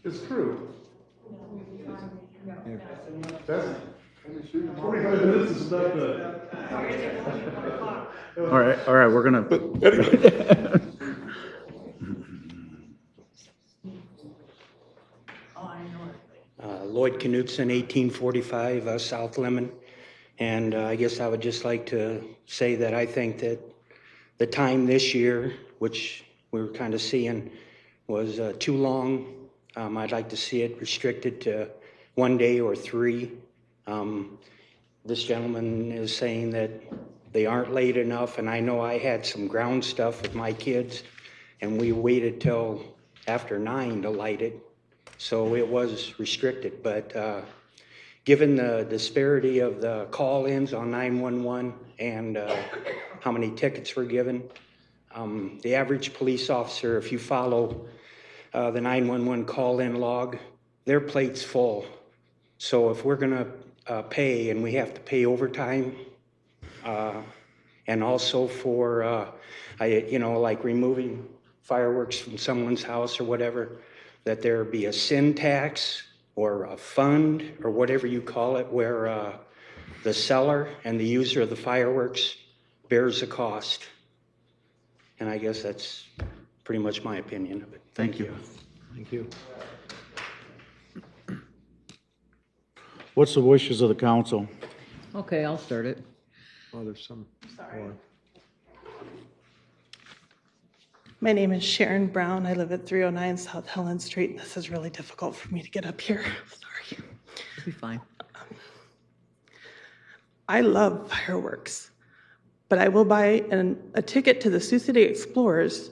is true. That's 45 minutes is not the. All right, we're gonna. But anyway. Lloyd Knutson, 1845 South Lemon. And I guess I would just like to say that I think that the time this year, which we were kind of seeing, was too long. I'd like to see it restricted to 1 day or 3. This gentleman is saying that they aren't late enough, and I know I had some ground stuff with my kids, and we waited till after 9 to light it. So it was restricted, but given the disparity of the call-ins on 911 and how many tickets were given, the average police officer, if you follow the 911 call-in log, their plate's full. So if we're gonna pay, and we have to pay overtime, and also for, like removing fireworks from someone's house or whatever, that there be a sin tax or a fund or whatever you call it, where the seller and the user of the fireworks bears the cost. And I guess that's pretty much my opinion of it. Thank you. Thank you. What's the wishes of the council? Okay, I'll start it. Oh, there's some more. My name is Sharon Brown. I live at 309 South Helen Street. This is really difficult for me to get up here. Sorry. It'll be fine. I love fireworks, but I will buy a ticket to the Sioux City Explorers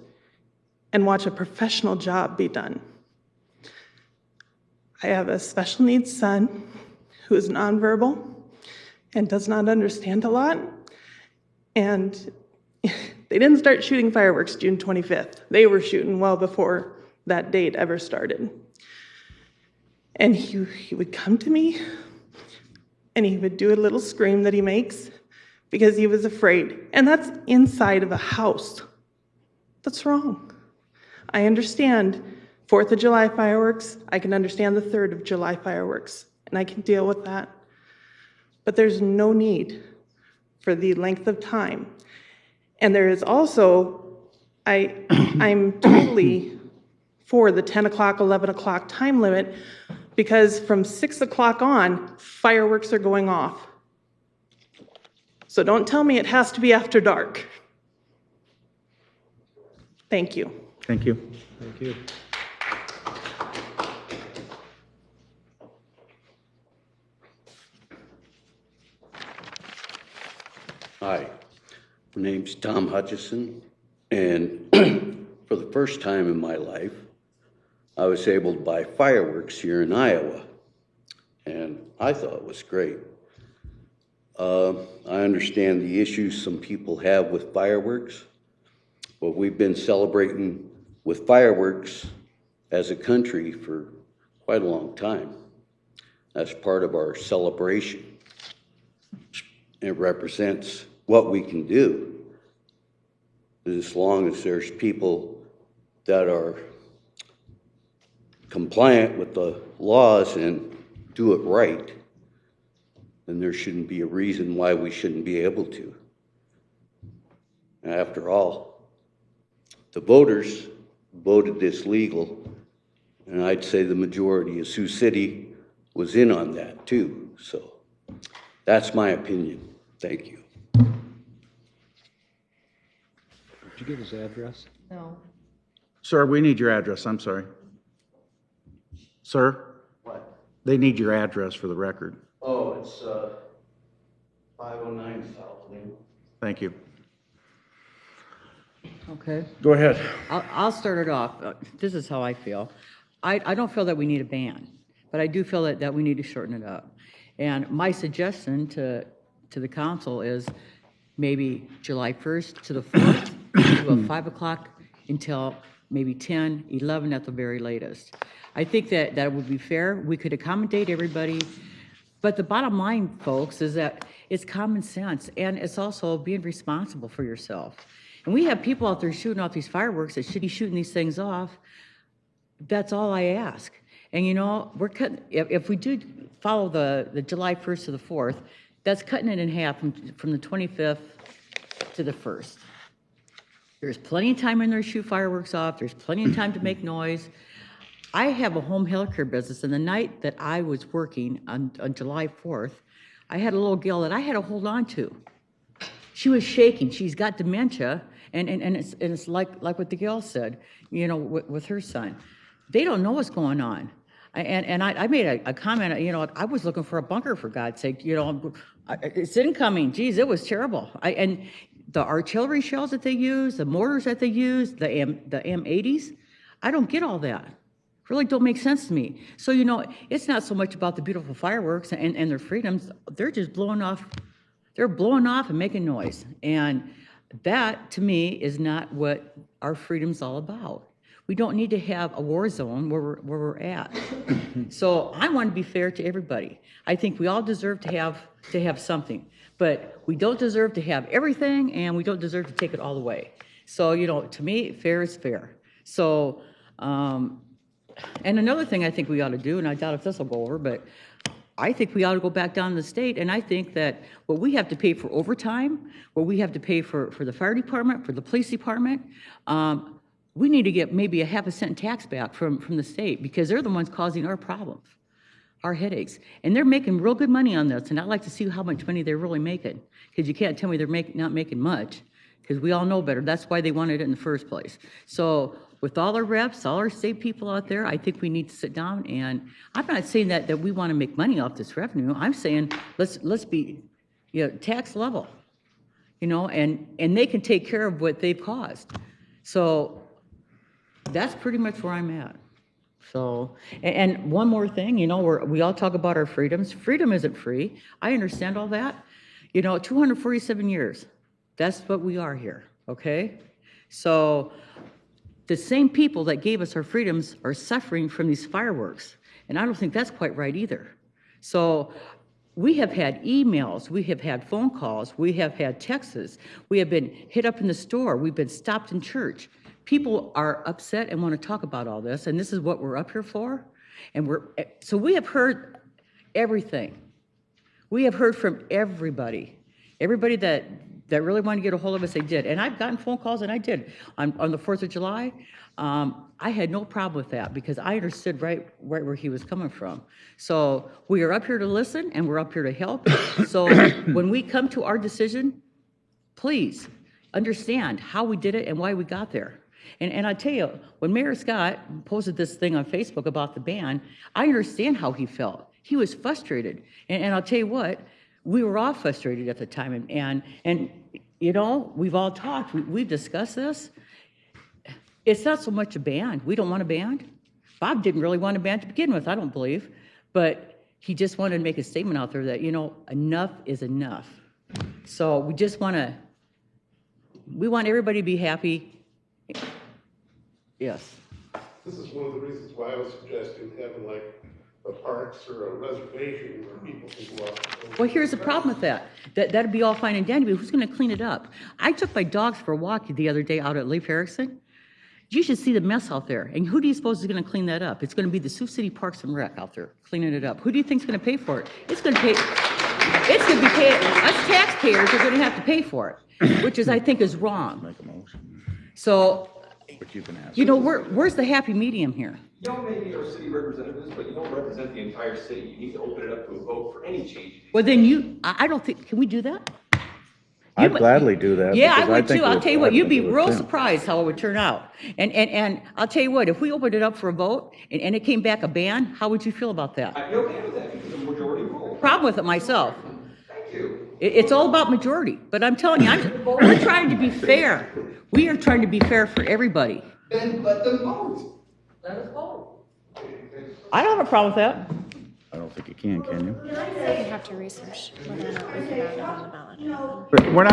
and watch a professional job be done. I have a special needs son who is nonverbal and does not understand a lot, and they didn't start shooting fireworks June 25th. They were shooting well before that date ever started. And he would come to me and he would do a little scream that he makes because he was afraid. And that's inside of a house. That's wrong. I understand 4th of July fireworks. I can understand the 3rd of July fireworks, and I can deal with that. But there's no need for the length of time. And there is also, I'm totally for the 10 o'clock, 11 o'clock time limit, because from 6 o'clock on, fireworks are going off. So don't tell me it has to be after dark. Thank you. Thank you. Thank you. Hi, my name's Tom Hutchison, and for the first time in my life, I was able to buy fireworks here in Iowa, and I thought it was great. I understand the issues some people have with fireworks, but we've been celebrating with fireworks as a country for quite a long time. That's part of our celebration. It represents what we can do as long as there's people that are compliant with the laws and do it right, then there shouldn't be a reason why we shouldn't be able to. After all, the voters voted this legal, and I'd say the majority of Sioux City was in on that too. So that's my opinion. Thank you. Did you get his address? No. Sir, we need your address, I'm sorry. Sir? What? They need your address for the record. Oh, it's 509 South Lane. Thank you. Okay. Go ahead. I'll start it off. This is how I feel. I don't feel that we need a ban, but I do feel that we need to shorten it up. And my suggestion to the council is maybe July 1st to the 4th, to a 5 o'clock until maybe 10, 11 at the very latest. I think that would be fair. We could accommodate everybody. But the bottom line, folks, is that it's common sense, and it's also being responsible for yourself. And we have people out there shooting off these fireworks that should be shooting these things off. That's all I ask. And you know, we're cutting, if we do follow the July 1st to the 4th, that's cutting it in half from the 25th to the 1st. There's plenty of time in there to shoot fireworks off. There's plenty of time to make noise. I have a home healthcare business, and the night that I was working on July 4th, I had a little girl that I had to hold on to. She was shaking. She's got dementia, and it's like what the girl said, you know, with her son. They don't know what's going on. And I made a comment, you know, I was looking for a bunker, for God's sake, you know, it's incoming. Geez, it was terrible. And the artillery shells that they use, the mortars that they use, the M80s, I don't get all that. Really don't make sense to me. So, you know, it's not so much about the beautiful fireworks and their freedoms. They're just blowing off. They're blowing off and making noise. And that, to me, is not what our freedom's all about. We don't need to have a war zone where we're at. So I want to be fair to everybody. I think we all deserve to have something, but we don't deserve to have everything, and we don't deserve to take it all away. So, you know, to me, fair is fair. So, and another thing I think we ought to do, and I doubt if this will go over, but I think we ought to go back down to the state, and I think that what we have to pay for overtime, what we have to pay for the fire department, for the police department, we need to get maybe a half a cent tax back from the state, because they're the ones causing our problems, our headaches. And they're making real good money on this, and I'd like to see how much money they're really making, because you can't tell me they're not making much, because we all know better. That's why they wanted it in the first place. So with all our reps, all our state people out there, I think we need to sit down, and I'm not saying that we want to make money off this revenue. I'm saying let's be, you know, tax level, you know, and they can take care of what they've caused. So that's pretty much where I'm at. So, and one more thing, you know, we all talk about our freedoms. Freedom isn't free. I understand all that. You know, 247 years, that's what we are here, okay? So the same people that gave us our freedoms are suffering from these fireworks, and I don't think that's quite right either. So we have had emails, we have had phone calls, we have had texts, we have been hit up in the store, we've been stopped in church. People are upset and want to talk about all this, and this is what we're up here for. And so we have heard everything. We have heard from everybody that that really wanted to get a hold of us, they did. And I've gotten phone calls, and I did. On the 4th of July, I had no problem with that because I understood right where he was coming from. So we are up here to listen, and we're up here to help. So when we come to our decision, please understand how we did it and why we got there. And I tell you, when Mayor Scott posted this thing on Facebook about the ban, I understand how he felt. He was frustrated. And I'll tell you what, we were all frustrated at the time. And you know, we've all talked, we've discussed this. It's not so much a ban. We don't want a ban. Bob didn't really want a ban to begin with, I don't believe. But he just wanted to make a statement out there that, you know, enough is enough. So we just we want everybody to be happy. Yes. This is one of the reasons why I was suggesting having like a parks or a reservation where people can go out. Well, here's the problem with that. That'd be all fine and dandy, but who's gonna clean it up? I took my dogs for a walk the other day out at Leif Erikson. You should see the mess out there. And who do you suppose is gonna clean that up? It's gonna be the Sioux City Parks and Rec out there cleaning it up. Who do you think's gonna pay for it? It's gonna be paid, us taxpayers are gonna have to pay for it, which is, I think, is wrong. Make a motion, So, but you can ask. you know, where's the happy medium here? Y'all may be our city representatives, but you don't represent the entire city. You need to open it up to a vote for any change. Well, then I don't think, can we do that? I'd gladly do that. Yeah, I because would think too. I'll it tell you what, you'd be would real fit. surprised how it would turn out. And I'll tell you what, if we opened it up for a vote and it came back a ban, how would you feel about that? I'd be okay with that because the majority rule. Problem with it myself. Thank you. It's all about majority, but I'm telling you, we're trying to be fair. We are trying to be fair for everybody. Then let them vote. Let us vote. I don't have a problem with that. I don't think you can you? You have to research whether or not we could add it on the ballot. But we're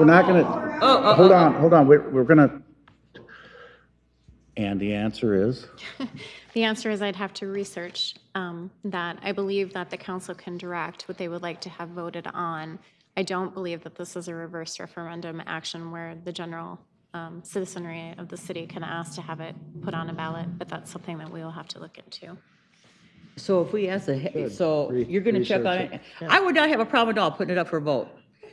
not gonna, hold on, we're gonna, and the answer is? The answer is I'd have to research that. I believe that the council can direct what they would like to have voted on. I don't believe that this is a reverse referendum action where the general citizenry of the city can ask to have it put on a ballot, but that's something that we will have to look into. So if we ask so you're gonna check on research it? I would not have a problem at all putting it up for a vote.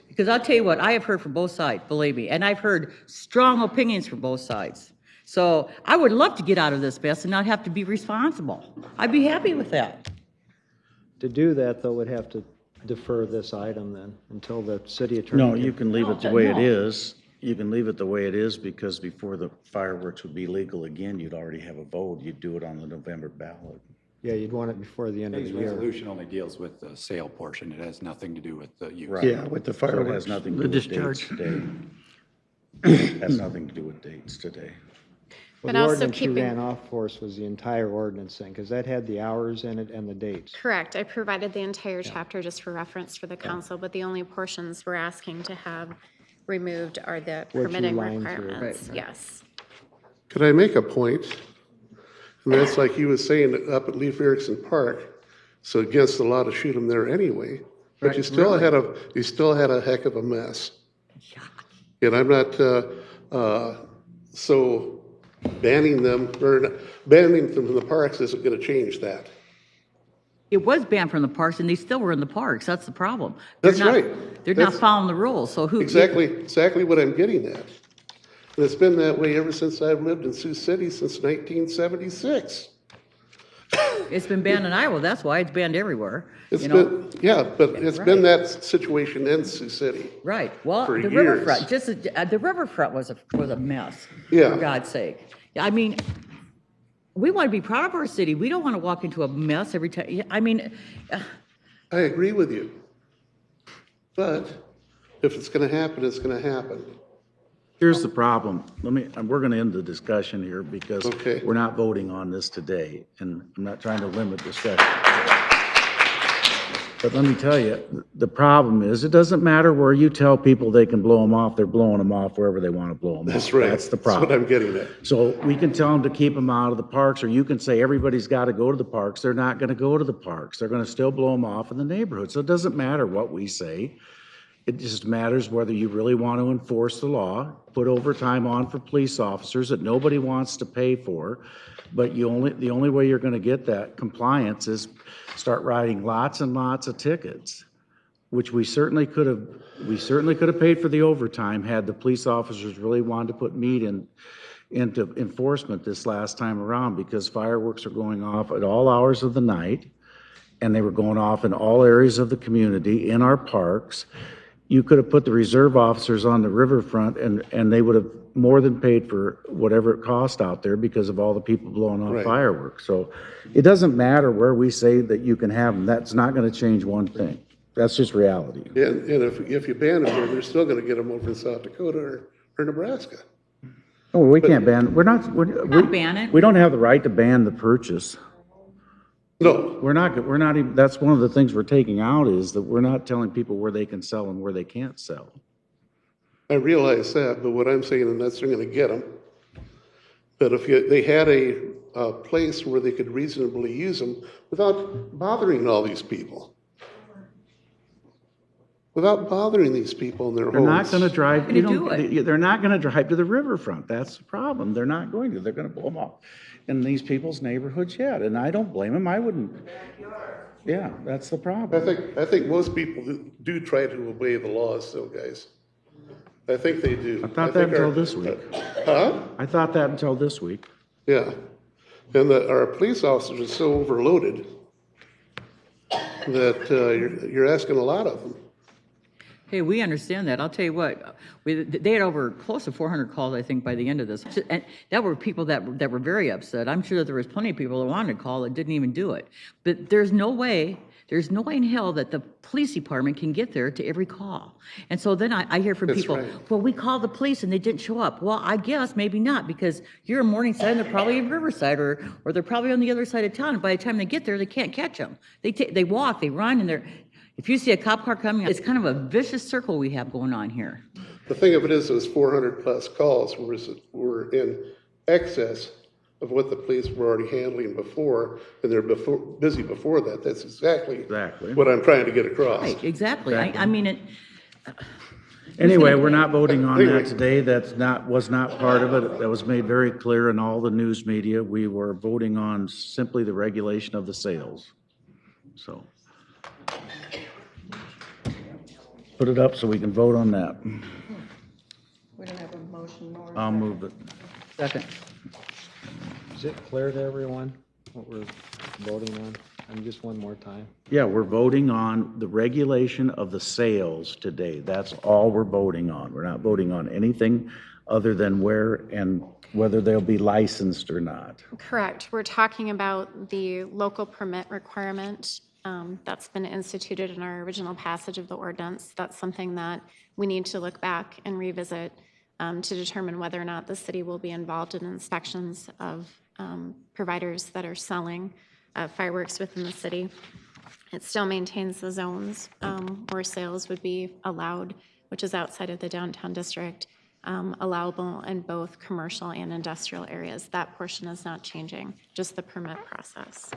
Because I'll tell you what, I have heard from both sides, believe me, and I've heard strong opinions from both sides. So I would love to get out of this mess and not have to be responsible. I'd be happy with that. To do that, though, would have to defer this item then until the city attorney. No, you can leave it the way it is. You can leave it the way it is because before the fireworks would be legal again, you'd already have a vote. You'd do it on the November ballot. Yeah, you'd want it before the end of the Today's year. resolution only deals with the sale portion. It has nothing to do with the use. Right. Yeah, with the So it fireworks. has nothing to the do with dates discharge. today. Has nothing to do with dates today. Well, But the also ordinance you keeping- ran off for us was the entire ordinance thing, because that had the hours in it and the dates. Correct. I provided the entire chapter just for reference for the council, but the only portions we're asking to have removed are the What you permitting lined through. requirements. Right. Yes. Could I make a point? And that's like he was saying up at Leif Erikson Park, so against the law to shoot them there anyway. But Right, you still really? had a heck of a mess. And I'm not, so banning them from the parks isn't gonna change that. It was banned from the parks and they still were in the parks. That's the problem. They're That's not- right. They're not That's- following the rules, so who? Exactly what I'm getting at. And it's been that way ever since I've lived in Sioux City since 1976. It's been banned in Iowa, that's why it's banned everywhere. It's you know? been, yeah, but it's been that situation in Sioux City. Right, well, for the years. riverfront, the riverfront was a mess. Yeah. For God's sake. I mean, we want to be proud of our city. We don't want to walk into a mess every time. I mean, I agree with you. But if it's gonna happen, it's gonna happen. Here's the problem. We're gonna end the discussion here because Okay. we're not voting on this today, and I'm not trying to limit discussion. But let me tell you, the problem is, it doesn't matter where you tell people they can blow them off, they're blowing them off wherever they want to blow them off. That's right. That's the That's what problem. I'm getting at. So we can tell them to keep them out of the parks, or you can say everybody's got to go to the parks. They're not going to go to the parks. They're going to still blow them off in the neighborhood. So it doesn't matter what we say. It just matters whether you really want to enforce the law, put overtime on for police officers that nobody wants to pay for. But the only way you're going to get that compliance is start writing lots and lots of tickets. which we certainly could have paid for the overtime had the police officers really wanted to put meat into enforcement this last time around, because fireworks are going off at all hours of the night, and they were going off in all areas of the community, in our parks. You could have put the reserve officers on the riverfront, and they would have more than paid for whatever it cost out there because of all the people blowing off Right. fireworks. So it doesn't matter where we say that you can have them. That's not going to change one thing. That's just reality. And if you ban them here, they're still gonna get them over in South Dakota or Nebraska. Oh, we can't ban, we're not ban it. We don't have the right to ban the purchase. No. We're not even, that's one of the things we're taking out, is that we're not telling people where they can sell and where they can't sell. I realize that, but what I'm saying, and that's they're gonna get them. But if they had a place where they could reasonably use them without bothering all these people. Without bothering these people in their They're not homes. gonna drive, Gonna do it. they're not gonna drive to the riverfront. That's the problem. They're not going to. They're gonna blow them up in these people's neighborhoods yet, and I don't blame them. I wouldn't. Yeah, that's the problem. I think most people do try to obey the laws, though, guys. I think they do. I thought that until this week. Huh? I thought that until this week. Yeah. And our police officers are so overloaded that you're asking a lot of them. Hey, we understand that. I'll tell you what, they had over close to 400 calls, I think, by the end of this. And that were people that were very upset. I'm sure that there was plenty of people that wanted to call that didn't even do it. But there's no way in hell that the police department can get there to every call. And so then I hear from That's people, right. well, we called the police and they didn't show up. Well, I guess maybe not, because you're in Morningside and they're probably in Riverside, or they're probably on the other side of town. And by the time they get there, they can't catch them. They walk, they run, and if you see a cop car coming, it's kind of a vicious circle we have going on here. The thing of it is, those 400 plus calls were in excess of what the police were already handling before, and they're busy before that. That's exactly what I'm trying to get across. Right, exactly. Exactly. I mean, Anyway, we're not voting on that today. Was not part of it. That was made very clear in all the news media. We were voting on simply the regulation of the sales. So. Put it up so we can vote on that. We don't have a motion nor. I'll move it. Second. Is it clear to everyone what we're voting on? And just one more time. Yeah, we're voting on the regulation of the sales today. That's all we're voting on. We're not voting on anything other than where and whether they'll be licensed or not. Correct. We're talking about the local permit requirement that's been instituted in our original passage of the ordinance. That's something that we need to look back and revisit to determine whether or not the city will be involved in inspections of providers that are selling fireworks within the city. It still maintains the zones where sales would be allowed, which is outside of the downtown district, allowable in both commercial and industrial areas. That portion is not changing, just the permit process.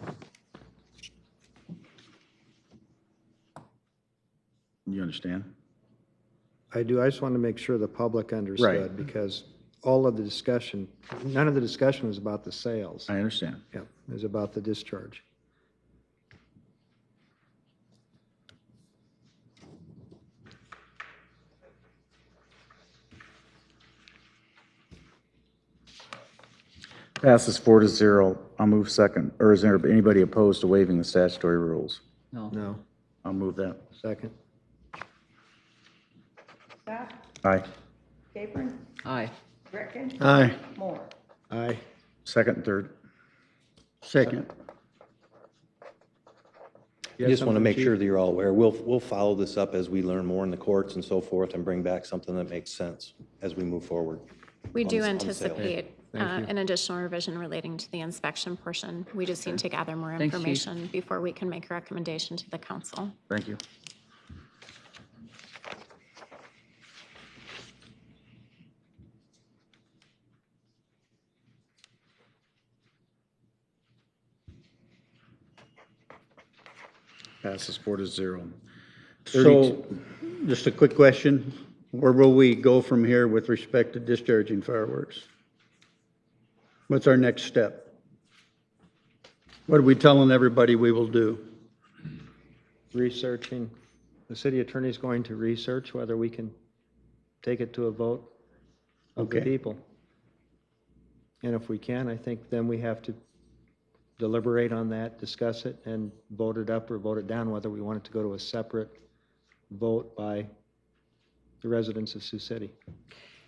You understand? I do. I just want to make sure the public understood, Right. because all of the discussion, none of the discussion was about the sales. I understand. Yeah, it was about the discharge. Passes 4-0. I'll move second. Or is there anybody opposed to waiving the statutory rules? No. No. I'll move that. Second. Scott, Aye. Capron, Aye. Greckin. Aye. Moore. Aye. Second and third. Second. I just want to make sure that you're all aware. We'll follow this up as we learn more in the courts and so forth, and bring back something that makes sense as we move forward. We do on the sale. anticipate Thank you. an additional revision relating to the inspection portion. We just need to gather more Thanks, Chief. information before we can make a recommendation to the council. Thank you. Passes 4-0. So, just a quick question. Where will we go from here with respect to discharging fireworks? What's our next step? What are we telling everybody we will do? Researching the city attorney's going to research whether we can take it to a vote of the Okay. people. And if we can, I think then we have to deliberate on that, discuss it, and vote it up or vote it down, whether we want it to go to a separate vote by the residents of Sioux City.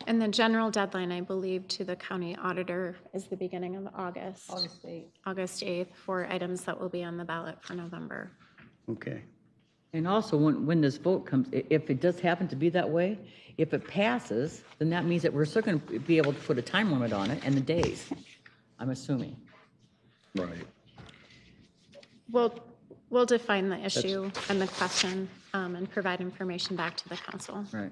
And the general deadline, I believe, to the county auditor is the beginning of August. August 8th. August 8th for items that will be on the ballot for November. Okay. And also, when this vote comes, if it does happen to be that way, if it passes, then that means that we're still going to be able to put a time limit on it and the days, I'm assuming. Right. We'll define the issue and the question and provide information back to the council. Right.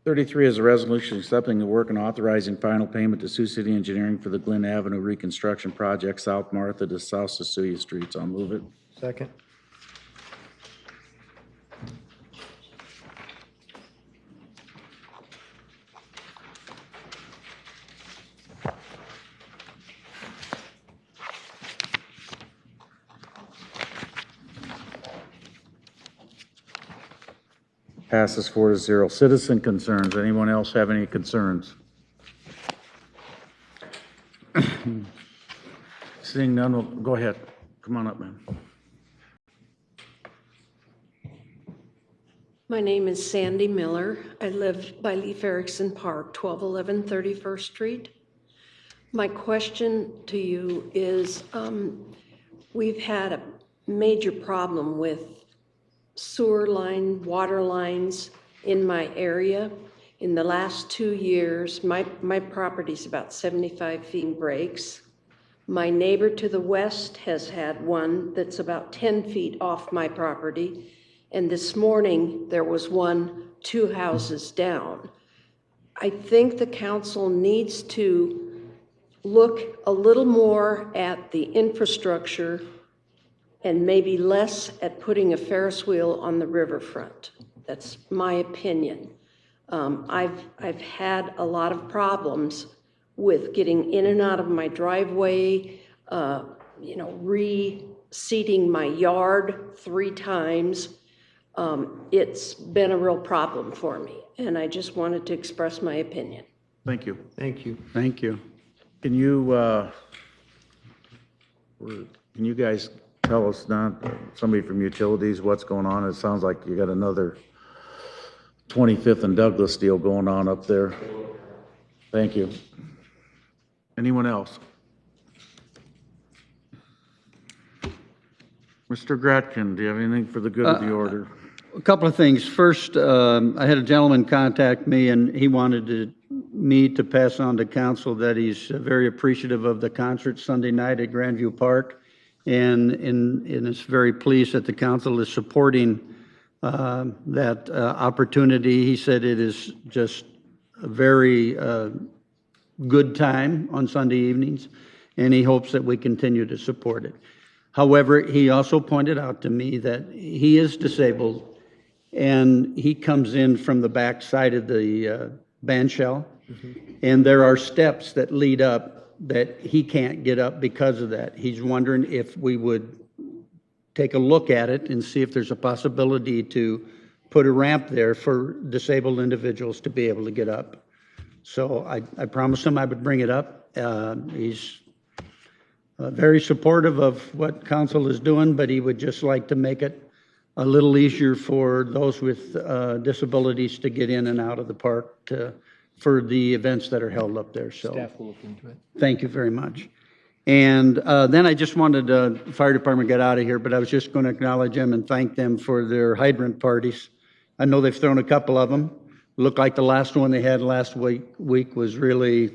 33 is a resolution accepting the work and authorizing final payment to Sioux City Engineering for the Glen Avenue Reconstruction Project, South Martha to South Cecilia Streets. I'll move it. Second. Passes 4-0. Citizen concerns. Anyone else have any concerns? Seeing none, go ahead. Come on up, man. My name is Sandy Miller. I live by Leif Erikson Park, 1211 31st Street. My question to you is, we've had a major problem with sewer line, water lines in my area. In the last 2 years, my property's about 75 feet in breaks. My neighbor to the west has had one that's about 10 feet off my property. And this morning, there was one 2 houses down. I think the council needs to look a little more at the infrastructure and maybe less at putting a Ferris wheel on the riverfront. That's my opinion. I've had a lot of problems with getting in and out of my driveway, reseeding my yard 3 times. It's been a real problem for me, and I just wanted to express my opinion. Thank you. Thank you. Thank you. Can you guys tell us, somebody from utilities, what's going on? It sounds like you got another 25th and Douglas deal going on up there. Thank you. Anyone else? Mr. Gretchen, do you have anything for the good of the order? A couple of things. First, I had a gentleman contact me, and he wanted me to pass on to council that he's very appreciative of the concert Sunday night at Grandview Park, and is very pleased that the council is supporting that opportunity. He said it is just a very good time on Sunday evenings, and he hopes that we continue to support it. However, he also pointed out to me that he is disabled, and he comes in from the back side of the band shell, and there are steps that lead up that he can't get up because of that. He's wondering if we would take a look at it and see if there's a possibility to put a ramp there for disabled individuals to be able to get up. So I promised him I would bring it up. He's very supportive of what council is doing, but he would just like to make it a little easier for those with disabilities to get in and out of the park for the events that are held up there. So Staff will look into it. thank you very much. And then I just wanted the fire department to get out of here, but I was just going to acknowledge them and thank them for their hydrant parties. I know they've thrown a couple of them. Looked like the last one they had last week was really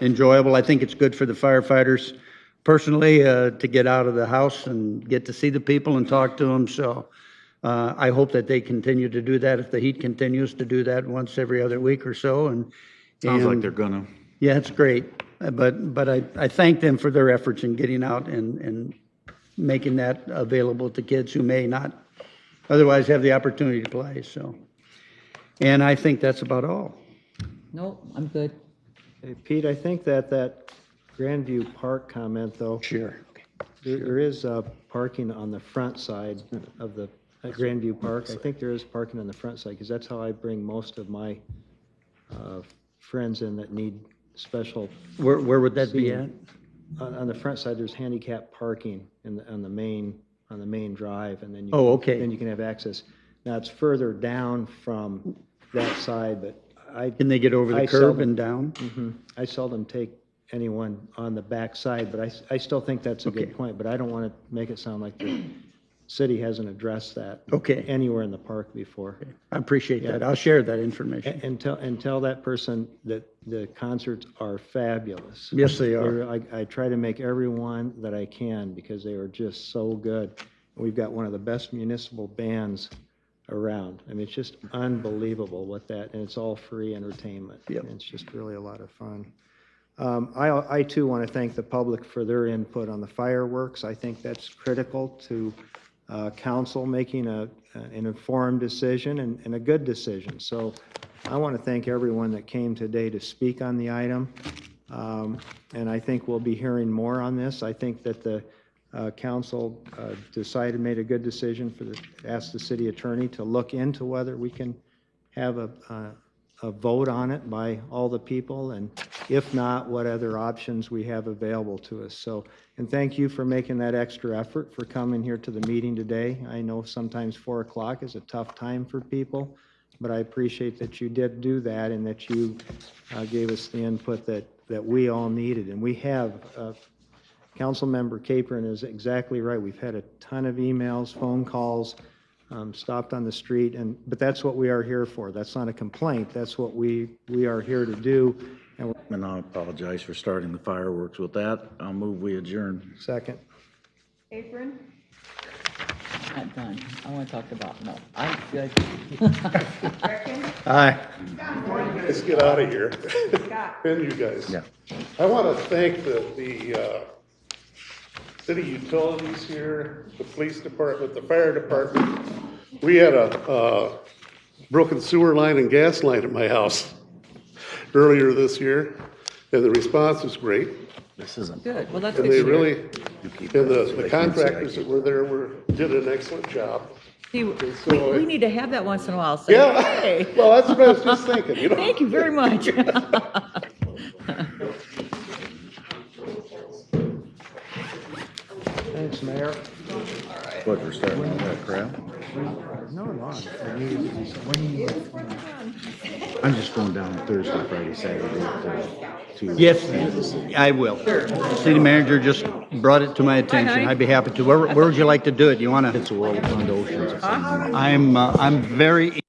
enjoyable. I think it's good for the firefighters personally to get out of the house and get to see the people and talk to them. So I hope that they continue to do that if the heat continues to do that once every other week or so. Sounds like they're gonna. Yeah, it's great. But I thank them for their efforts in getting out and making that available to kids who may not otherwise have the opportunity to play. So, and I think that's about all. No, I'm good. Hey, Pete, I think that Grandview Park comment, though. Sure. There is parking on the front side of the at Grandview Park. I think there is parking on the front side, because that's how I bring most of my friends in that need special. Where would that be at? seating. On the front side, there's handicap parking on the main drive, and then Oh, okay. then you can have access. Now, it's further down from that side, but Can they get over the I curb seldom- and down? I seldom take anyone on the back side, but I still think that's a good point, but I don't want to make it sound like the city hasn't addressed that anywhere in the park before. I appreciate Yeah. that. I'll share that information. And tell that person that the concerts are fabulous. Yes, they are. I try to make everyone that I can, because they are just so good. We've got one of the best municipal bands around. I mean, it's just unbelievable and it's all free entertainment. Yep. It's just really a lot of fun. I too want to thank the public for their input on the fireworks. I think that's critical to council making an informed decision and a good decision. So I want to thank everyone that came today to speak on the item. And I think we'll be hearing more on this. I think that the council made a good decision ask the city attorney to look into whether we can have a vote on it by all the people, and if not, what other options we have available to us. So, and thank you for making that extra effort for coming here to the meeting today. I know sometimes 4 o'clock is a tough time for people, but I appreciate that you did do that and that you gave us the input that we all needed. And we have, Councilmember Capron is exactly right. We've had a ton of emails, phone calls, stopped on the street, but that's what we are here for. That's not a complaint. That's what we are here to do. And I apologize for starting the fireworks with that. I'll move we adjourn. Second. Apron? Not done. I want to talk about, no, I'm good. Aye. Let's get out of here. Scott? And you guys. Yeah. I want to thank the city utilities here, the police department, the fire department. We had a broken sewer line and gas line at my house earlier this year, and the response was great. This isn't. Good, well, that's And good they to hear. really, and the contractors that were there did an excellent job. See, So, we need to have that once in a while. Say, Yeah, hey. well, that's what I was just thinking, you know. Thank you very much. Thanks, Mayor. What, we're starting with that crap? No. I'm just going down Thursday, Friday, Saturday to. Yes, I will. City manager just brought it to my attention. I'd be happy to. Where would you like to do it? You want to? It's a World Fund Oceans. I'm very